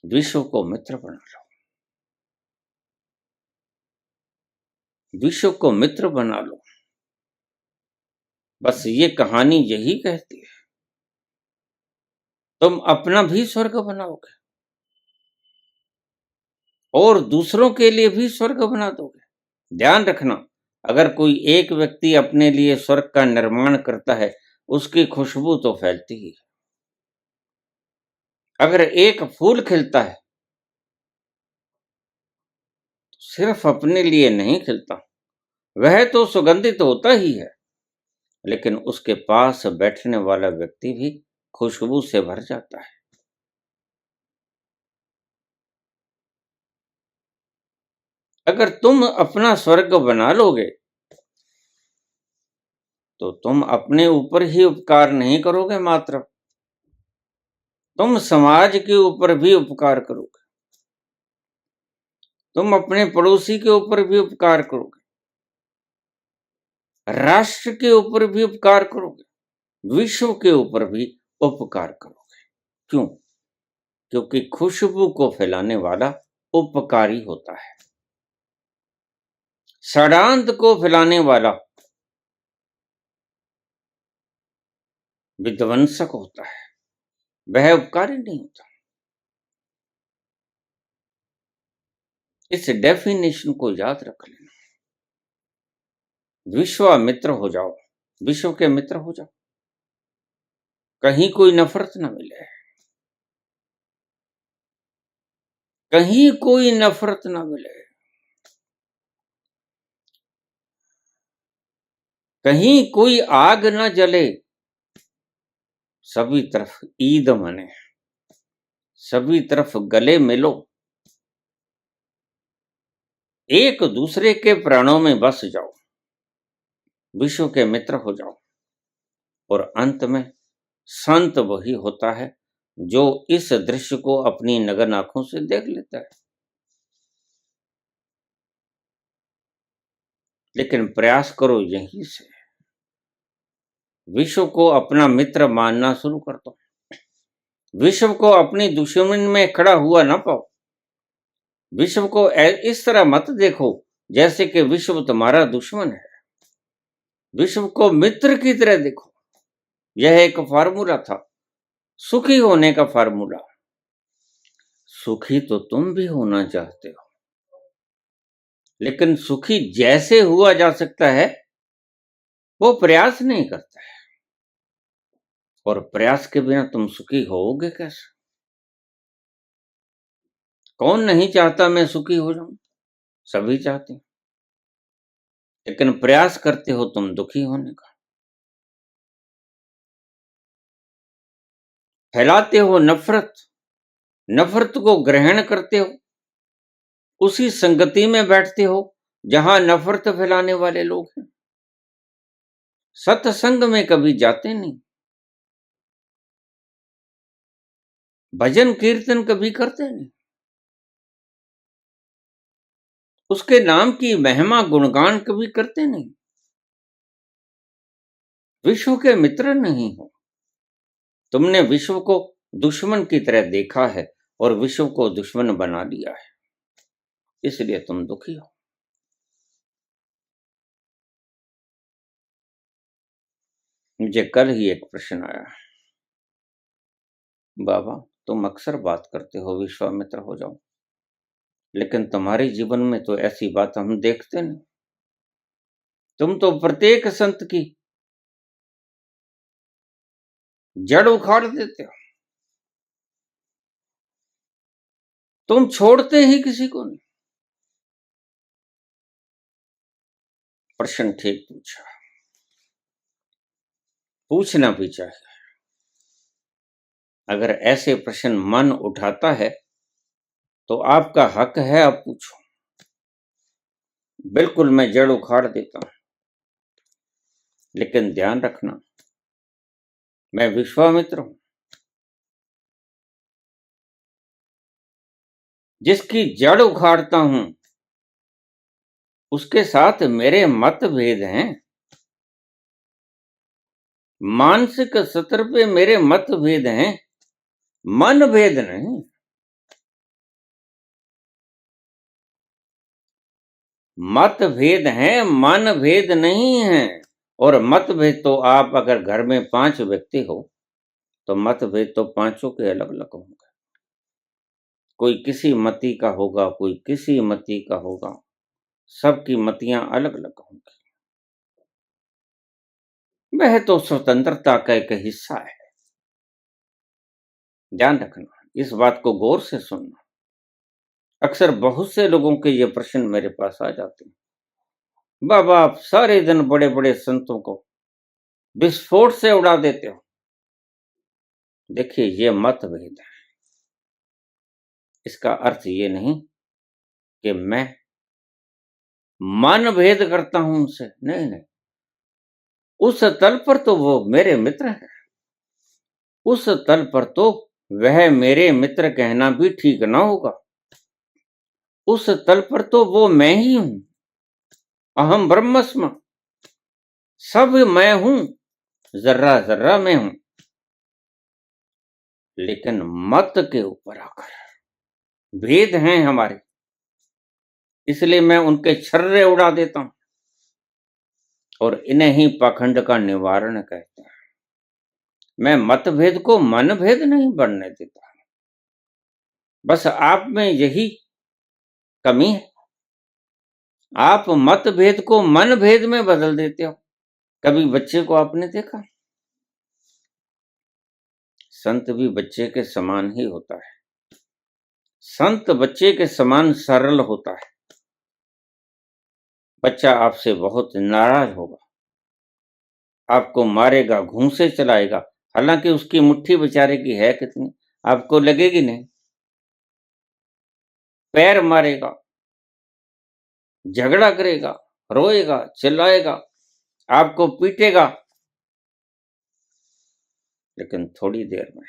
विश्व को मित्र बना लो। विश्व को मित्र बना लो। बस ये कहानी यही कहती है। तुम अपना भी स्वर्ग बनाओगे और दूसरों के लिए भी स्वर्ग बना दोगे। ध्यान रखना, अगर कोई एक व्यक्ति अपने लिए स्वर्ग का निर्माण करता है, उसकी खुशबू तो फैलती ही है। अगर एक फूल खिलता है तो सिर्फ अपने लिए नहीं खिलता, वह तो सुगंधित होता ही है, लेकिन उसके पास बैठने वाला व्यक्ति भी खुशबू से भर जाता है। अगर तुम अपना स्वर्ग बना लोगे तो तुम अपने ऊपर ही उपकार नहीं करोगे, मात्र तुम समाज के ऊपर भी उपकार करोगे। तुम अपने पड़ोसी के ऊपर भी उपकार करोगे, राष्ट्र के ऊपर भी उपकार करोगे, विश्व के ऊपर भी उपकार करोगे। क्यों? क्योंकि खुशबू को फैलाने वाला उपकारी होता है। षड्यंत्र को फैलाने वाला विध्वंसक होता है, वह उपकारी नहीं होता। इस डेफिनेशन को याद रख लेना। विश्वामित्र हो जाओ, विश्व के मित्र हो जाओ। कहीं कोई नफरत ना मिले, कहीं कोई नफरत ना मिले, कहीं कोई आग ना जले। सभी तरफ ईद मने, सभी तरफ गले मिलो, एक दूसरे के प्राणों में बस जाओ, विश्व के मित्र हो जाओ। और अंत में संत वही होता है जो इस दृश्य को अपनी नग्न आंखों से देख लेता है। लेकिन प्रयास करो यहीं से, विश्व को अपना मित्र मानना शुरू कर दो। विश्व को अपनी दुश्मनी में खड़ा हुआ ना पाओ। विश्व को इस तरह मत देखो जैसे कि विश्व तुम्हारा दुश्मन है। विश्व को मित्र की तरह देखो। यह एक फार्मूला था, सुखी होने का फार्मूला। सुखी तो तुम भी होना चाहते हो, लेकिन सुखी जैसे हुआ जा सकता है वो प्रयास नहीं करता है। और प्रयास के बिना तुम सुखी होगे कैसे? कौन नहीं चाहता मैं सुखी हो जाऊं? सभी चाहते हैं, लेकिन प्रयास करते हो तुम दुखी होने का। फैलाते हो नफरत, नफरत को ग्रहण करते हो, उसी संगति में बैठते हो जहां नफरत फैलाने वाले लोग हैं। सत्संग में कभी जाते नहीं, भजन कीर्तन कभी करते नहीं, उसके नाम की महिमा गुणगान कभी करते नहीं। विश्व के मित्र नहीं हो। तुमने विश्व को दुश्मन की तरह देखा है और विश्व को दुश्मन बना लिया है, इसलिए तुम दुखी हो। मुझे कल ही एक प्रश्न आया, बाबा तुम अक्सर बात करते हो विश्वामित्र हो जाओ, लेकिन तुम्हारे जीवन में तो ऐसी बात हम देखते नहीं। तुम तो प्रत्येक संत की जड़ उखाड़ देते हो। तुम छोड़ते ही किसी को नहीं। प्रश्न ठीक पूछा, पूछना भी चाहिए। अगर ऐसे प्रश्न मन उठाता है तो आपका हक है, आप पूछो। बिल्कुल मैं जड़ उखाड़ देता हूं, लेकिन ध्यान रखना मैं विश्वामित्र हूं, जिसकी जड़ उखाड़ता हूं उसके साथ मेरे मतभेद हैं। मानसिक स्तर पे मेरे मतभेद हैं, मन भेद नहीं। मतभेद हैं, मन भेद नहीं है। और मतभेद तो आप अगर घर में 5 व्यक्ति हो तो मतभेद तो पांचों के अलग अलग होंगे। कोई किसी मति का होगा, कोई किसी मति का होगा, सबकी मतियां अलग अलग होंगी। वह तो स्वतंत्रता का एक हिस्सा है। ध्यान रखना, इस बात को गौर से सुनना। अक्सर बहुत से लोगों के ये प्रश्न मेरे पास आ जाते हैं, बाबा आप सारे दिन बड़े बड़े संतों को विस्फोट से उड़ा देते हो। देखिए ये मतभेद है। इसका अर्थ ये नहीं कि मैं मन भेद करता हूं उनसे, नहीं नहीं। उस तल पर तो वो मेरे मित्र हैं, उस तल पर तो वह मेरे मित्र कहना भी ठीक ना होगा। उस तल पर तो वो मैं ही हूं, अहम ब्रह्मस्म, सब मैं हूं, जर्रा जर्रा मैं हूं। लेकिन मत के ऊपर आकर भेद हैं हमारे, इसलिए मैं उनके छर्रे उड़ा देता हूं और इन्हें ही पाखंड का निवारण कहते हैं। मैं मतभेद को मनभेद नहीं बढ़ने देता, बस आप में यही कमी है। आप मतभेद को मनभेद में बदल देते हो। कभी बच्चे को आपने देखा? संत भी बच्चे के समान ही होता है। संत बच्चे के समान सरल होता है। बच्चा आपसे बहुत नाराज होगा, आपको मारेगा, घूंसे चलाएगा, हालांकि उसकी मुट्ठी बेचारे की है कितनी, आपको लगेगी नहीं। पैर मारेगा, झगड़ा करेगा, रोएगा, चिल्लाएगा, आपको पीटेगा, लेकिन थोड़ी देर में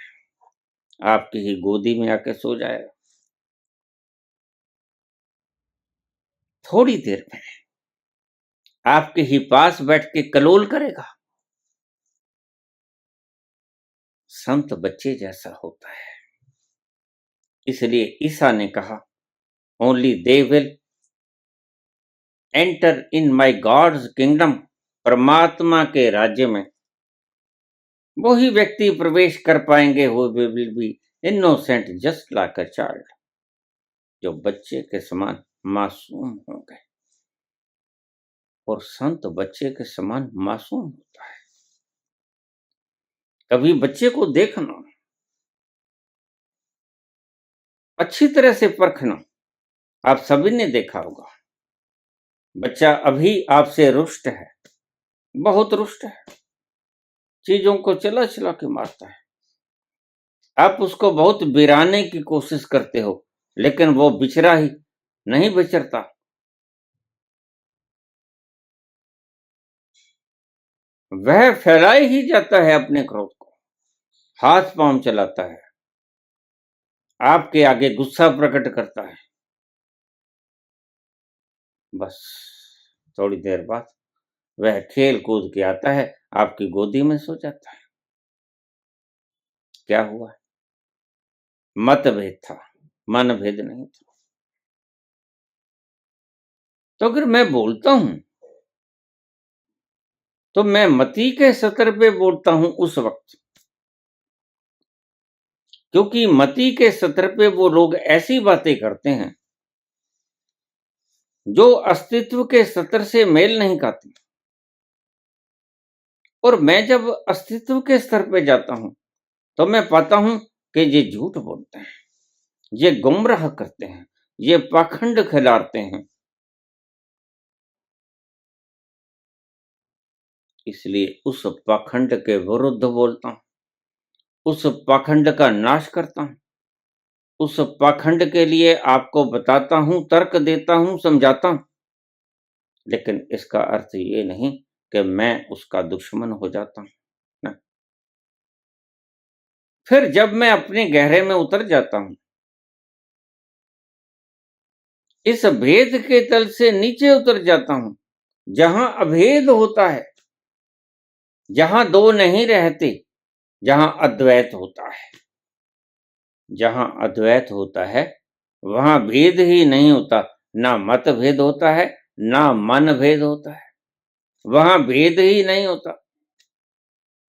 आपकी ही गोदी में आके सो जाएगा। थोड़ी देर में आपके ही पास बैठ के कलोल करेगा। संत बच्चे जैसा होता है। इसलिए ईसा ने कहा, only they will enter in my God's kingdom, परमात्मा के राज्य में वही व्यक्ति प्रवेश कर पाएंगे who will be innocent just like a child, जो बच्चे के समान मासूम होंगे। और संत बच्चे के समान मासूम होता है। कभी बच्चे को देखना, अच्छी तरह से परखना। आप सभी ने देखा होगा, बच्चा अभी आपसे रुष्ट है, बहुत रुष्ट है, चीजों को चला चला के मारता है। आप उसको बहुत बिराने की कोशिश करते हो, लेकिन वो बिचरा ही नहीं बिचरता। वह फैलाए ही जाता है अपने क्रोध को, हाथ पांव चलाता है, आपके आगे गुस्सा प्रकट करता है। बस थोड़ी देर बाद वह खेल कूद के आता है, आपकी गोदी में सो जाता है। क्या हुआ? मतभेद था, मनभेद नहीं था। तो अगर मैं बोलता हूं तो मैं मति के स्तर पे बोलता हूं उस वक्त, क्योंकि मति के स्तर पे वो लोग ऐसी बातें करते हैं जो अस्तित्व के स्तर से मेल नहीं खाती। और मैं जब अस्तित्व के स्तर पे जाता हूं तो मैं पाता हूं कि ये झूठ बोलते हैं, ये गुमराह करते हैं, ये पाखंड खिलाते हैं। इसलिए उस पाखंड के विरुद्ध बोलता हूं, उस पाखंड का नाश करता हूं, उस पाखंड के लिए आपको बताता हूं, तर्क देता हूं, समझाता हूं। लेकिन इसका अर्थ ये नहीं कि मैं उसका दुश्मन हो जाता हूं ना। फिर जब मैं अपने गहरे में उतर जाता हूं, इस भेद के तल से नीचे उतर जाता हूं, जहां अभेद होता है, जहां दो नहीं रहते, जहां अद्वैत होता है। जहां अद्वैत होता है वहां भेद ही नहीं होता, ना मत भेद होता है, ना मन भेद होता है, वहां भेद ही नहीं होता।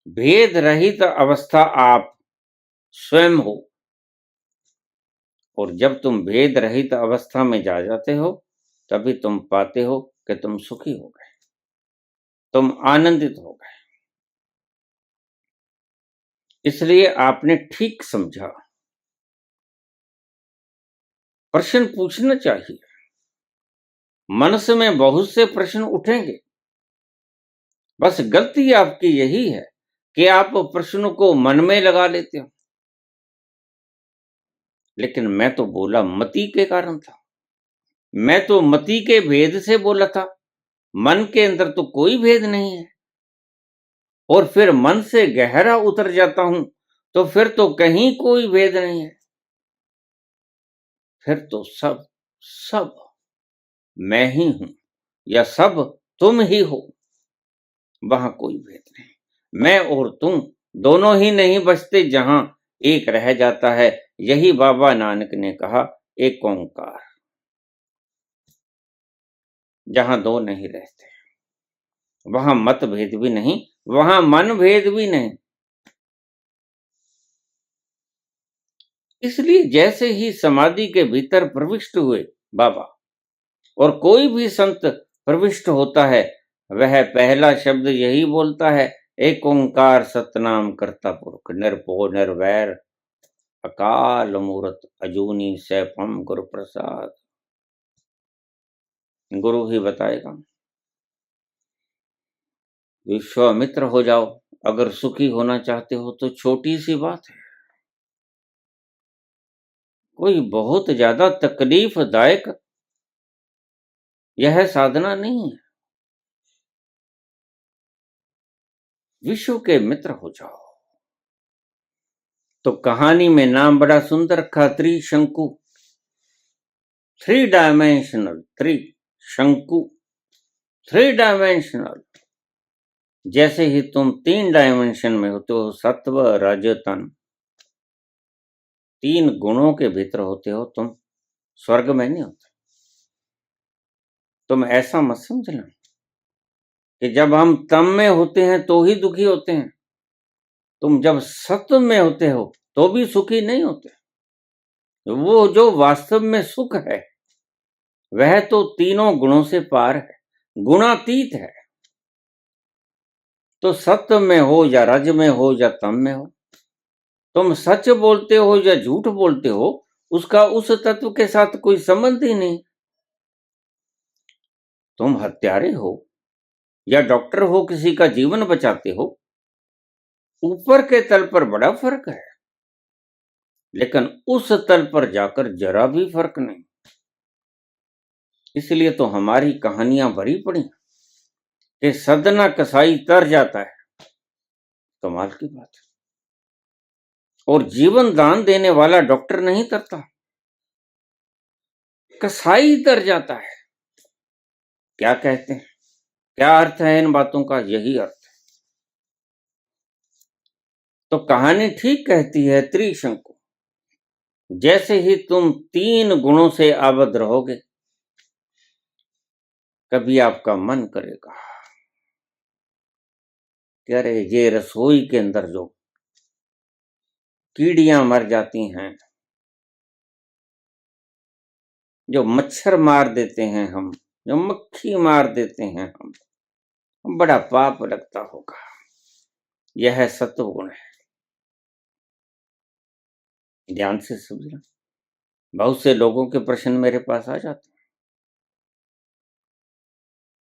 भेद रहित अवस्था आप स्वयं हो, और जब तुम भेद रहित अवस्था में जा जाते हो, तभी तुम पाते हो कि तुम सुखी हो गए, तुम आनंदित हो गए। इसलिए आपने ठीक समझा, प्रश्न पूछना चाहिए। मनस में बहुत से प्रश्न उठेंगे, बस गलती आपकी यही है कि आप प्रश्नों को मन में लगा लेते हो। लेकिन मैं तो बोला मति के कारण था, मैं तो मति के भेद से बोला था। मन के अंदर तो कोई भेद नहीं है, और फिर मन से गहरा उतर जाता हूं तो फिर तो कहीं कोई भेद नहीं है, फिर तो सब सब मैं ही हूं, या सब तुम ही हो, वहां कोई भेद नहीं। मैं और तुम दोनों ही नहीं बचते, जहां एक रह जाता है। यही बाबा नानक ने कहा, एक ओंकार। जहां दो नहीं रहते, वहां मत भेद भी नहीं, वहां मन भेद भी नहीं। इसलिए जैसे ही समाधि के भीतर प्रविष्ट हुए बाबा, और कोई भी संत प्रविष्ट होता है, वह पहला शब्द यही बोलता है, एक ओंकार सतनाम करता पुरख, निरभो निर्वैर अकाल मूरत अजूनी सैफम गुरु प्रसाद। गुरु ही बताएगा। विश्वामित्र हो जाओ, अगर सुखी होना चाहते हो तो छोटी सी बात है, कोई बहुत ज्यादा तकलीफदायक यह साधना नहीं है। विश्व के मित्र हो जाओ। तो कहानी में नाम बड़ा सुंदर रखा, त्रिशंकु, 3 डायमेंशनल, त्रिशंकु, 3 डायमेंशनल। जैसे ही तुम 3 डायमेंशन में होते हो, सत्व रजतन, 3 गुणों के भीतर होते हो, तुम स्वर्ग में नहीं होते। तुम ऐसा मत समझना कि जब हम तम में होते हैं तो ही दुखी होते हैं। तुम जब सत्व में होते हो तो भी सुखी नहीं होते। वो जो वास्तव में सुख है, वह तो तीनों गुणों से पार है, गुणातीत है। तो सत्व में हो या रज में हो या तम में हो, तुम सच बोलते हो या झूठ बोलते हो, उसका उस तत्व के साथ कोई संबंध ही नहीं। तुम हत्यारे हो या डॉक्टर हो, किसी का जीवन बचाते हो, ऊपर के तल पर बड़ा फर्क है, लेकिन उस तल पर जाकर जरा भी फर्क नहीं। इसलिए तो हमारी कहानियां भरी पड़ी कि सदना कसाई तर जाता है। कमाल की बात है। और जीवन दान देने वाला डॉक्टर नहीं तरता, कसाई तर जाता है। क्या कहते हैं, क्या अर्थ है इन बातों का? यही अर्थ है। तो कहानी ठीक कहती है, त्रिशंकु, जैसे ही तुम 3 गुणों से आबद्ध रहोगे, कभी आपका मन करेगा कि अरे ये रसोई के अंदर जो कीड़ियां मर जाती हैं, जो मच्छर मार देते हैं हम, जो मक्खी मार देते हैं हम, बड़ा पाप लगता होगा। यह सत्व गुण है। ध्यान से समझना। बहुत से लोगों के प्रश्न मेरे पास आ जाते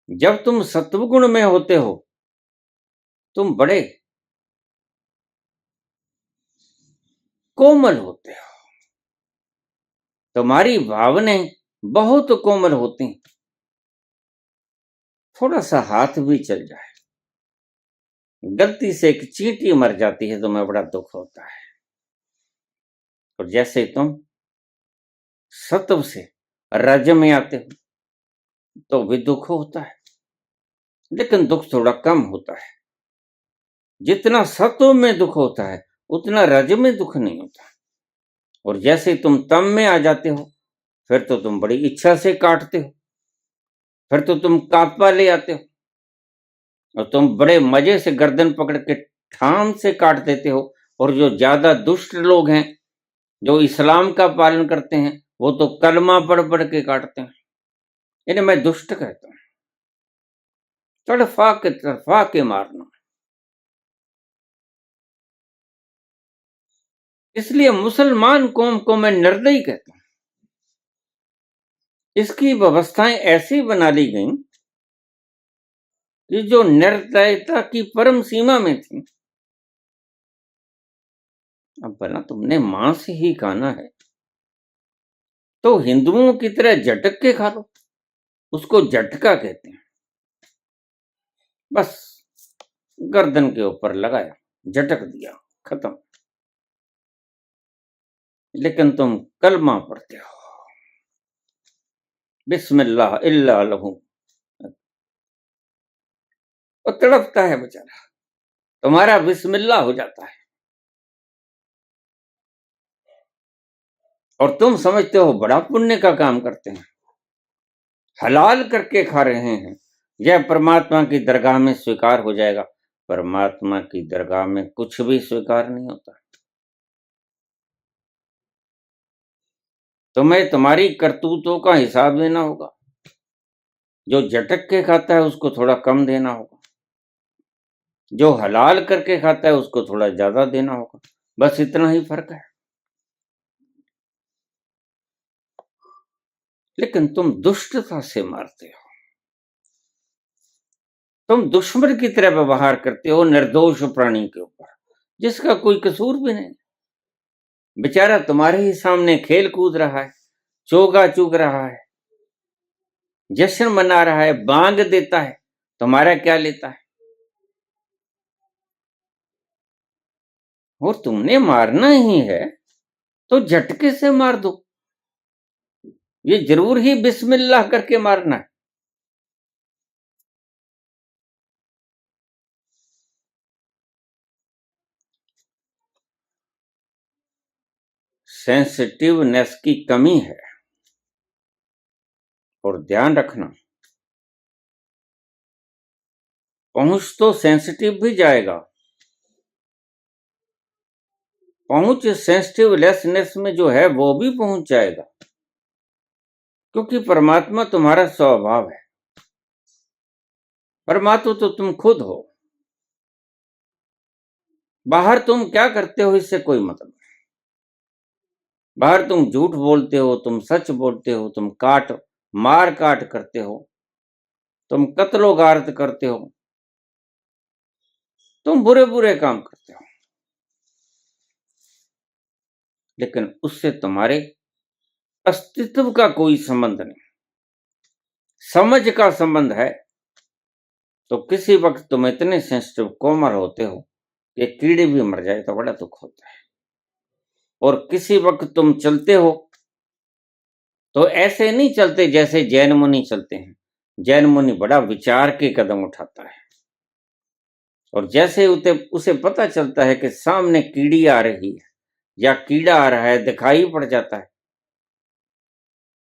हैं। जब तुम सत्व गुण में होते हो तुम बड़े कोमल होते हो, तुम्हारी भावनाएं बहुत कोमल होती हैं। थोड़ा सा हाथ भी चल जाए, गलती से एक चींटी मर जाती है, तुम्हें बड़ा दुख होता है। और जैसे तुम सत्व से रज में आते हो तो भी दुख होता है, लेकिन दुख थोड़ा कम होता है। जितना सत्व में दुख होता है उतना रज में दुख नहीं होता। और जैसे तुम तम में आ जाते हो, फिर तो तुम बड़ी इच्छा से काटते हो, फिर तो तुम कापा ले आते हो, और तुम बड़े मजे से गर्दन पकड़ के ठाम से काट देते हो। और जो ज्यादा दुष्ट लोग हैं, जो इस्लाम का पालन करते हैं, वो तो कलमा पढ़ पढ़ के काटते हैं। इन्हें मैं दुष्ट कहता हूं, तड़फा के मारना। इसलिए मुसलमान कौम को मैं निर्दयी कहता हूं। इसकी व्यवस्थाएं ऐसी बना ली गई कि जो निर्दयता की परम सीमा में थी। अब भला तुमने मांस ही खाना है तो हिंदुओं की तरह झटक के खा लो, उसको झटका कहते हैं। बस गर्दन के ऊपर लगाया, झटक दिया, खत्म। लेकिन तुम कलमा पढ़ते हो, बिस्मिल्लाह इल्ला लहू, वो तड़पता है बेचारा, तुम्हारा बिस्मिल्लाह हो जाता है और तुम समझते हो बड़ा पुण्य का काम करते हैं, हलाल करके खा रहे हैं, यह परमात्मा की दरगाह में स्वीकार हो जाएगा। परमात्मा की दरगाह में कुछ भी स्वीकार नहीं होता। तुम्हें तुम्हारी करतूतों का हिसाब देना होगा। जो झटक के खाता है उसको थोड़ा कम देना होगा, जो हलाल करके खाता है उसको थोड़ा ज्यादा देना होगा। बस इतना ही फर्क है। लेकिन तुम दुष्टता से मारते हो, तुम दुश्मन की तरह व्यवहार करते हो निर्दोष प्राणी के ऊपर, जिसका कोई कसूर भी नहीं। बेचारा तुम्हारे ही सामने खेल कूद रहा है, चोगा चुग रहा है, जश्न मना रहा है, बांग देता है, तुम्हारा क्या लेता है। और तुमने मारना ही है तो झटके से मार दो, ये जरूर ही बिस्मिल्लाह करके मारना है। सेंसिटिवनेस की कमी है। और ध्यान रखना, पहुंच तो सेंसिटिव भी जाएगा, पहुंच सेंसिटिवनेस में जो है वो भी पहुंच जाएगा, क्योंकि परमात्मा तुम्हारा स्वभाव है। परमात्मा तो तुम खुद हो। बाहर तुम क्या करते हो इससे कोई मतलब नहीं। बाहर तुम झूठ बोलते हो, तुम सच बोलते हो, तुम मार काट करते हो, तुम कत्लो गारत करते हो, तुम बुरे बुरे काम करते हो, लेकिन उससे तुम्हारे अस्तित्व का कोई संबंध नहीं, समझ का संबंध है। तो किसी वक्त तुम इतने सेंसिटिव कोमल होते हो कि कीड़े भी मर जाए तो बड़ा दुख होता है। और किसी वक्त तुम चलते हो तो ऐसे नहीं चलते जैसे जैन मुनि चलते हैं। जैन मुनि बड़ा विचार के कदम उठाता है, और जैसे उसे पता चलता है कि सामने कीड़ी आ रही है या कीड़ा आ रहा है, दिखाई पड़ जाता है,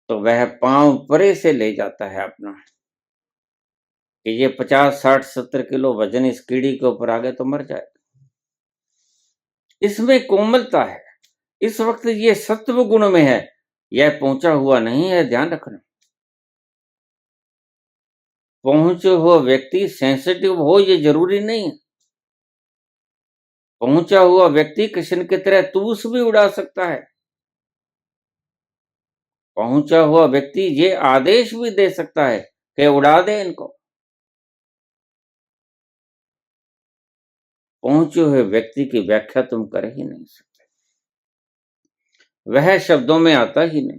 तो वह पांव परे से ले जाता है अपना कि ये 50, 60, 70 किलो वजन इस कीड़ी के ऊपर आ गए तो मर जाएगा। इसमें कोमलता है, इस वक्त ये सत्व गुण में है, यह पहुंचा हुआ नहीं है, ध्यान रखना। पहुंचे हुआ व्यक्ति सेंसिटिव हो ये जरूरी नहीं है। पहुंचा हुआ व्यक्ति कृष्ण की तरह तूस भी उड़ा सकता है। पहुंचा हुआ व्यक्ति ये आदेश भी दे सकता है कि उड़ा दे इनको। पहुंचे हुए व्यक्ति की व्याख्या तुम कर ही नहीं सकते। वह शब्दों में आता ही नहीं,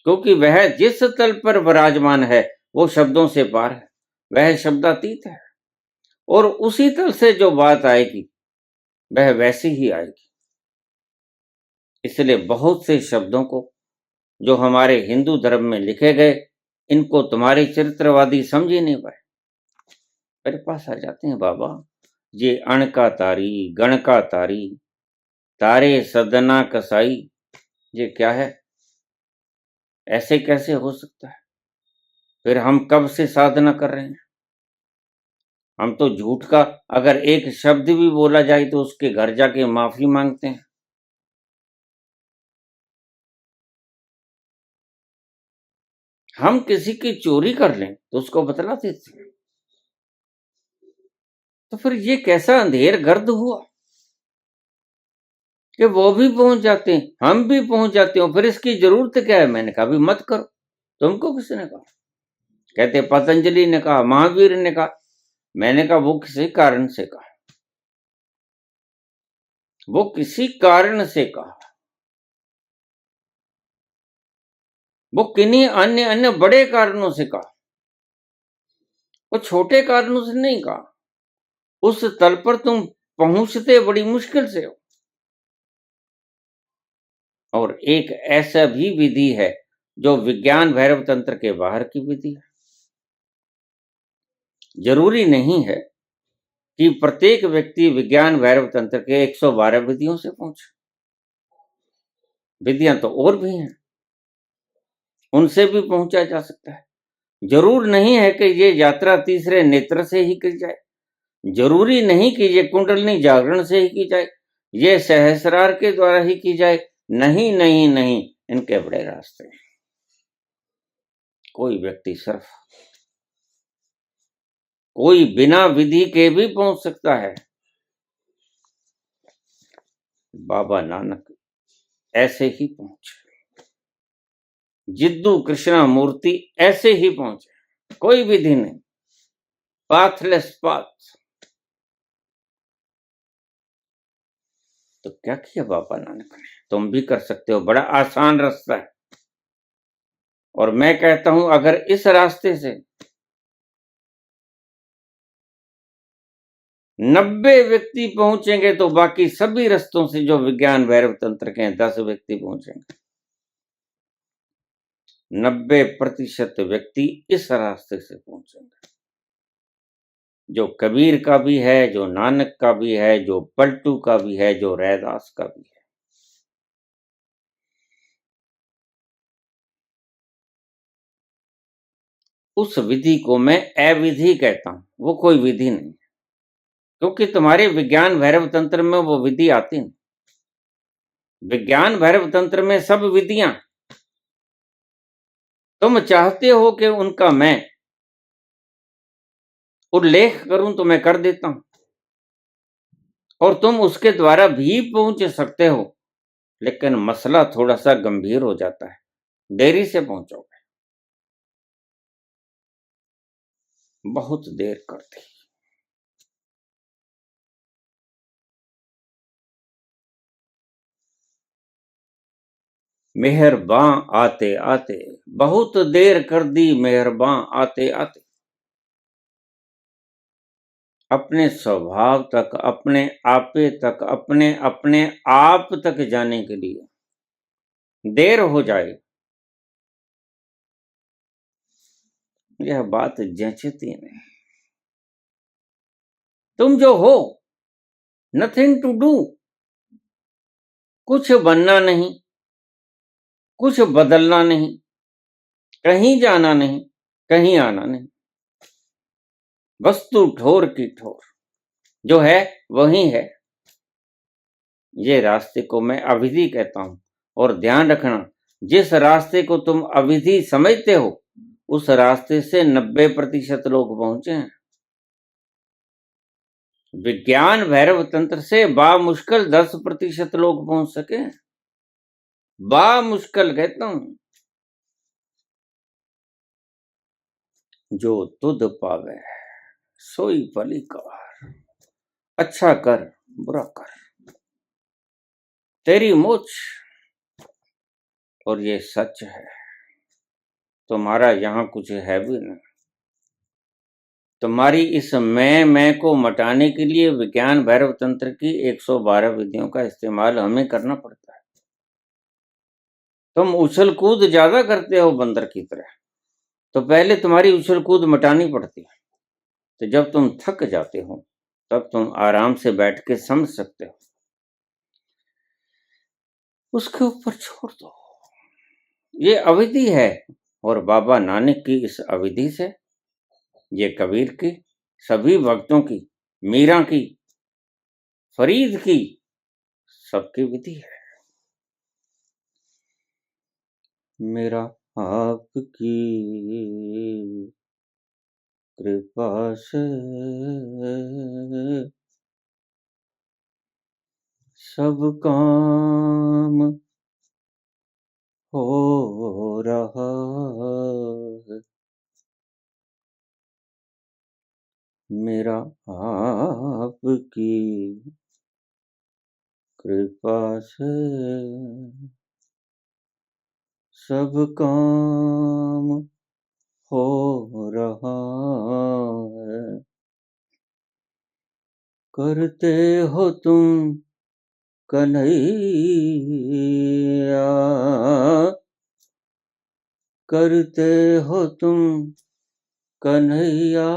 क्योंकि वह जिस तल पर विराजमान है वो शब्दों से पार है, वह शब्दातीत है, और उसी तल से जो बात आएगी वह वैसी ही आएगी। इसलिए बहुत से शब्दों को जो हमारे हिंदू धर्म में लिखे गए, इनको तुम्हारे चरित्रवादी समझ ही नहीं पाए। मेरे पास आ जाते हैं, बाबा ये अण का तारी, गण का तारी, तारे सदना कसाई, ये क्या है? ऐसे कैसे हो सकता है? फिर हम कब से साधना कर रहे हैं? हम तो झूठ का अगर एक शब्द भी बोला जाए तो उसके घर जाके माफी मांगते हैं। हम किसी की चोरी कर लें तो उसको बतला देते हैं। तो फिर ये कैसा अंधेर गर्द हुआ कि वो भी पहुंच जाते हैं, हम भी पहुंच जाते हो, फिर इसकी जरूरत क्या है? मैंने कहा भी मत करो। तुमको किसने कहा? कहते पतंजलि ने कहा, महावीर ने कहा। मैंने कहा वो किसी कारण से कहा, वो किसी कारण से कहा, वो किन्हीं अन्य अन्य बड़े कारणों से कहा, वो छोटे कारणों से नहीं कहा। उस तल पर तुम पहुंचते बड़ी मुश्किल से हो। और एक ऐसा भी विधि है जो विज्ञान भैरव तंत्र के बाहर की विधि है। जरूरी नहीं है कि प्रत्येक व्यक्ति विज्ञान भैरव तंत्र के 112 विधियों से पहुंचे। विधियां तो और भी हैं, उनसे भी पहुंचा जा सकता है। जरूर नहीं है कि ये यात्रा तीसरे नेत्र से ही की जाए, जरूरी नहीं कि ये कुंडलनी जागरण से ही की जाए, ये सहस्रार के द्वारा ही की जाए। नहीं नहीं नहीं, इनके बड़े रास्ते हैं। कोई व्यक्ति सिर्फ कोई बिना विधि के भी पहुंच सकता है। बाबा नानक ऐसे ही पहुंचे, जिद्दू कृष्णा मूर्ति ऐसे ही पहुंचे, कोई विधि नहीं, पाथलेस पाथ। तो क्या किया बाबा नानक ने? तुम भी कर सकते हो, बड़ा आसान रास्ता है। और मैं कहता हूं अगर इस रास्ते से 90 व्यक्ति पहुंचेंगे तो बाकी सभी रास्तों से जो विज्ञान भैरव तंत्र के हैं 10 व्यक्ति पहुंचेंगे। 90% व्यक्ति इस रास्ते से पहुंचेंगे, जो कबीर का भी है, जो नानक का भी है, जो पलटू का भी है, जो रैदास का भी है। उस विधि को मैं अविधि कहता हूं, वो कोई विधि नहीं, क्योंकि तुम्हारे विज्ञान भैरव तंत्र में वो विधि आती नहीं। विज्ञान भैरव तंत्र में सब विधियां तुम चाहते हो कि उनका मैं उल्लेख करूं तो मैं कर देता हूं, और तुम उसके द्वारा भी पहुंच सकते हो। लेकिन मसला थोड़ा सा गंभीर हो जाता है, देरी से पहुंचोगे, बहुत देर कर दी। मेहरबां आते आते, बहुत देर कर दी मेहरबां आते आते। अपने स्वभाव तक, अपने आपे तक, अपने अपने आप तक जाने के लिए देर हो जाए, यह बात जचती नहीं। तुम जो हो, नथिंग टू डू, कुछ बनना नहीं, कुछ बदलना नहीं, कहीं जाना नहीं, कहीं आना नहीं, वस्तु ठोर की ठोर, जो है वही है। ये रास्ते को मैं अविधि कहता हूं। और ध्यान रखना, जिस रास्ते को तुम अविधि समझते हो उस रास्ते से 90% लोग पहुंचे हैं। विज्ञान भैरव तंत्र से बामुश्किल 10% लोग पहुंच सके, बामुश्किल कहता हूं। जो तुध पावे सोई भली कार, अच्छा कर बुरा कर, तेरी मोच और ये सच है, तुम्हारा यहाँ कुछ है भी नहीं। तुम्हारी इस मैं को मटाने के लिए विज्ञान भैरव तंत्र की 112 विधियों का इस्तेमाल हमें करना पड़ता है। तुम उछल कूद ज्यादा करते हो बंदर की तरह, तो पहले तुम्हारी उछल कूद मटानी पड़ती है। तो जब तुम थक जाते हो तब तुम आराम से बैठ के समझ सकते हो, उसके ऊपर छोड़ दो। ये अवधि है, और बाबा नानक की इस अवधि से, ये कबीर की, सभी भक्तों की, मीरा की, फरीद की, सबकी विधि है। मेरा आपकी कृपा से सब काम हो रहा है। मेरा आपकी कृपा से सब काम हो रहा है। करते हो तुम कन्हैया, करते हो तुम कन्हैया,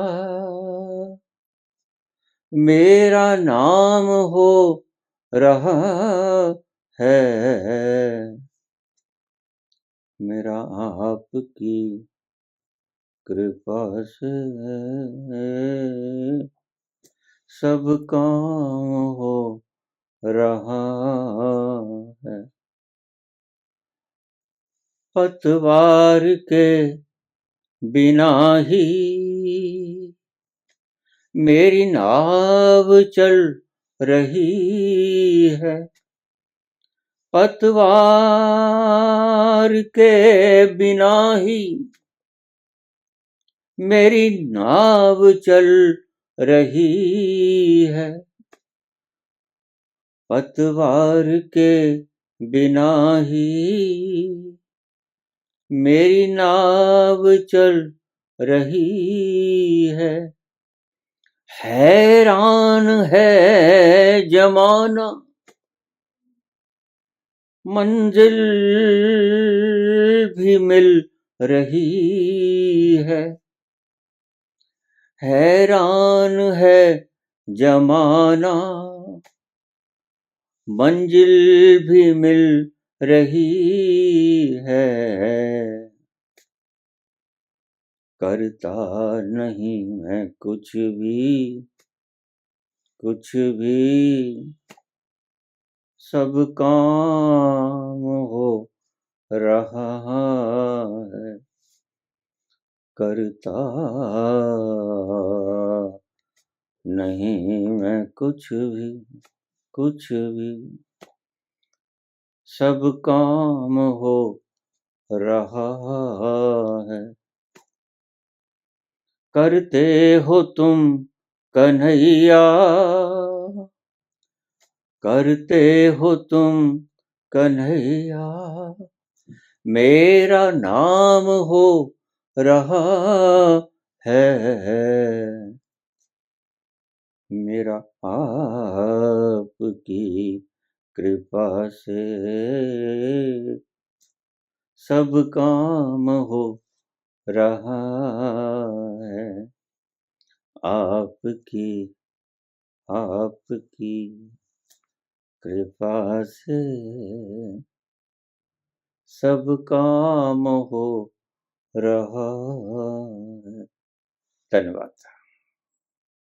मेरा नाम हो रहा है। मेरा आपकी कृपा से सब काम हो रहा है। पतवार के बिना ही मेरी नाव चल रही है। पतवार के बिना ही मेरी नाव चल रही है। पतवार के बिना ही मेरी नाव चल रही है। हैरान है जमाना, मंजिल भी मिल रही है। हैरान है जमाना, मंजिल भी मिल रही है। करता नहीं मैं कुछ भी सब काम हो रहा है। करता नहीं मैं कुछ भी सब काम हो रहा है। करते हो तुम कन्हैया, करते हो तुम कन्हैया, मेरा नाम हो रहा है। मेरा आपकी कृपा से सब काम हो रहा है। आपकी कृपा से सब काम हो रहा है। धन्यवाद।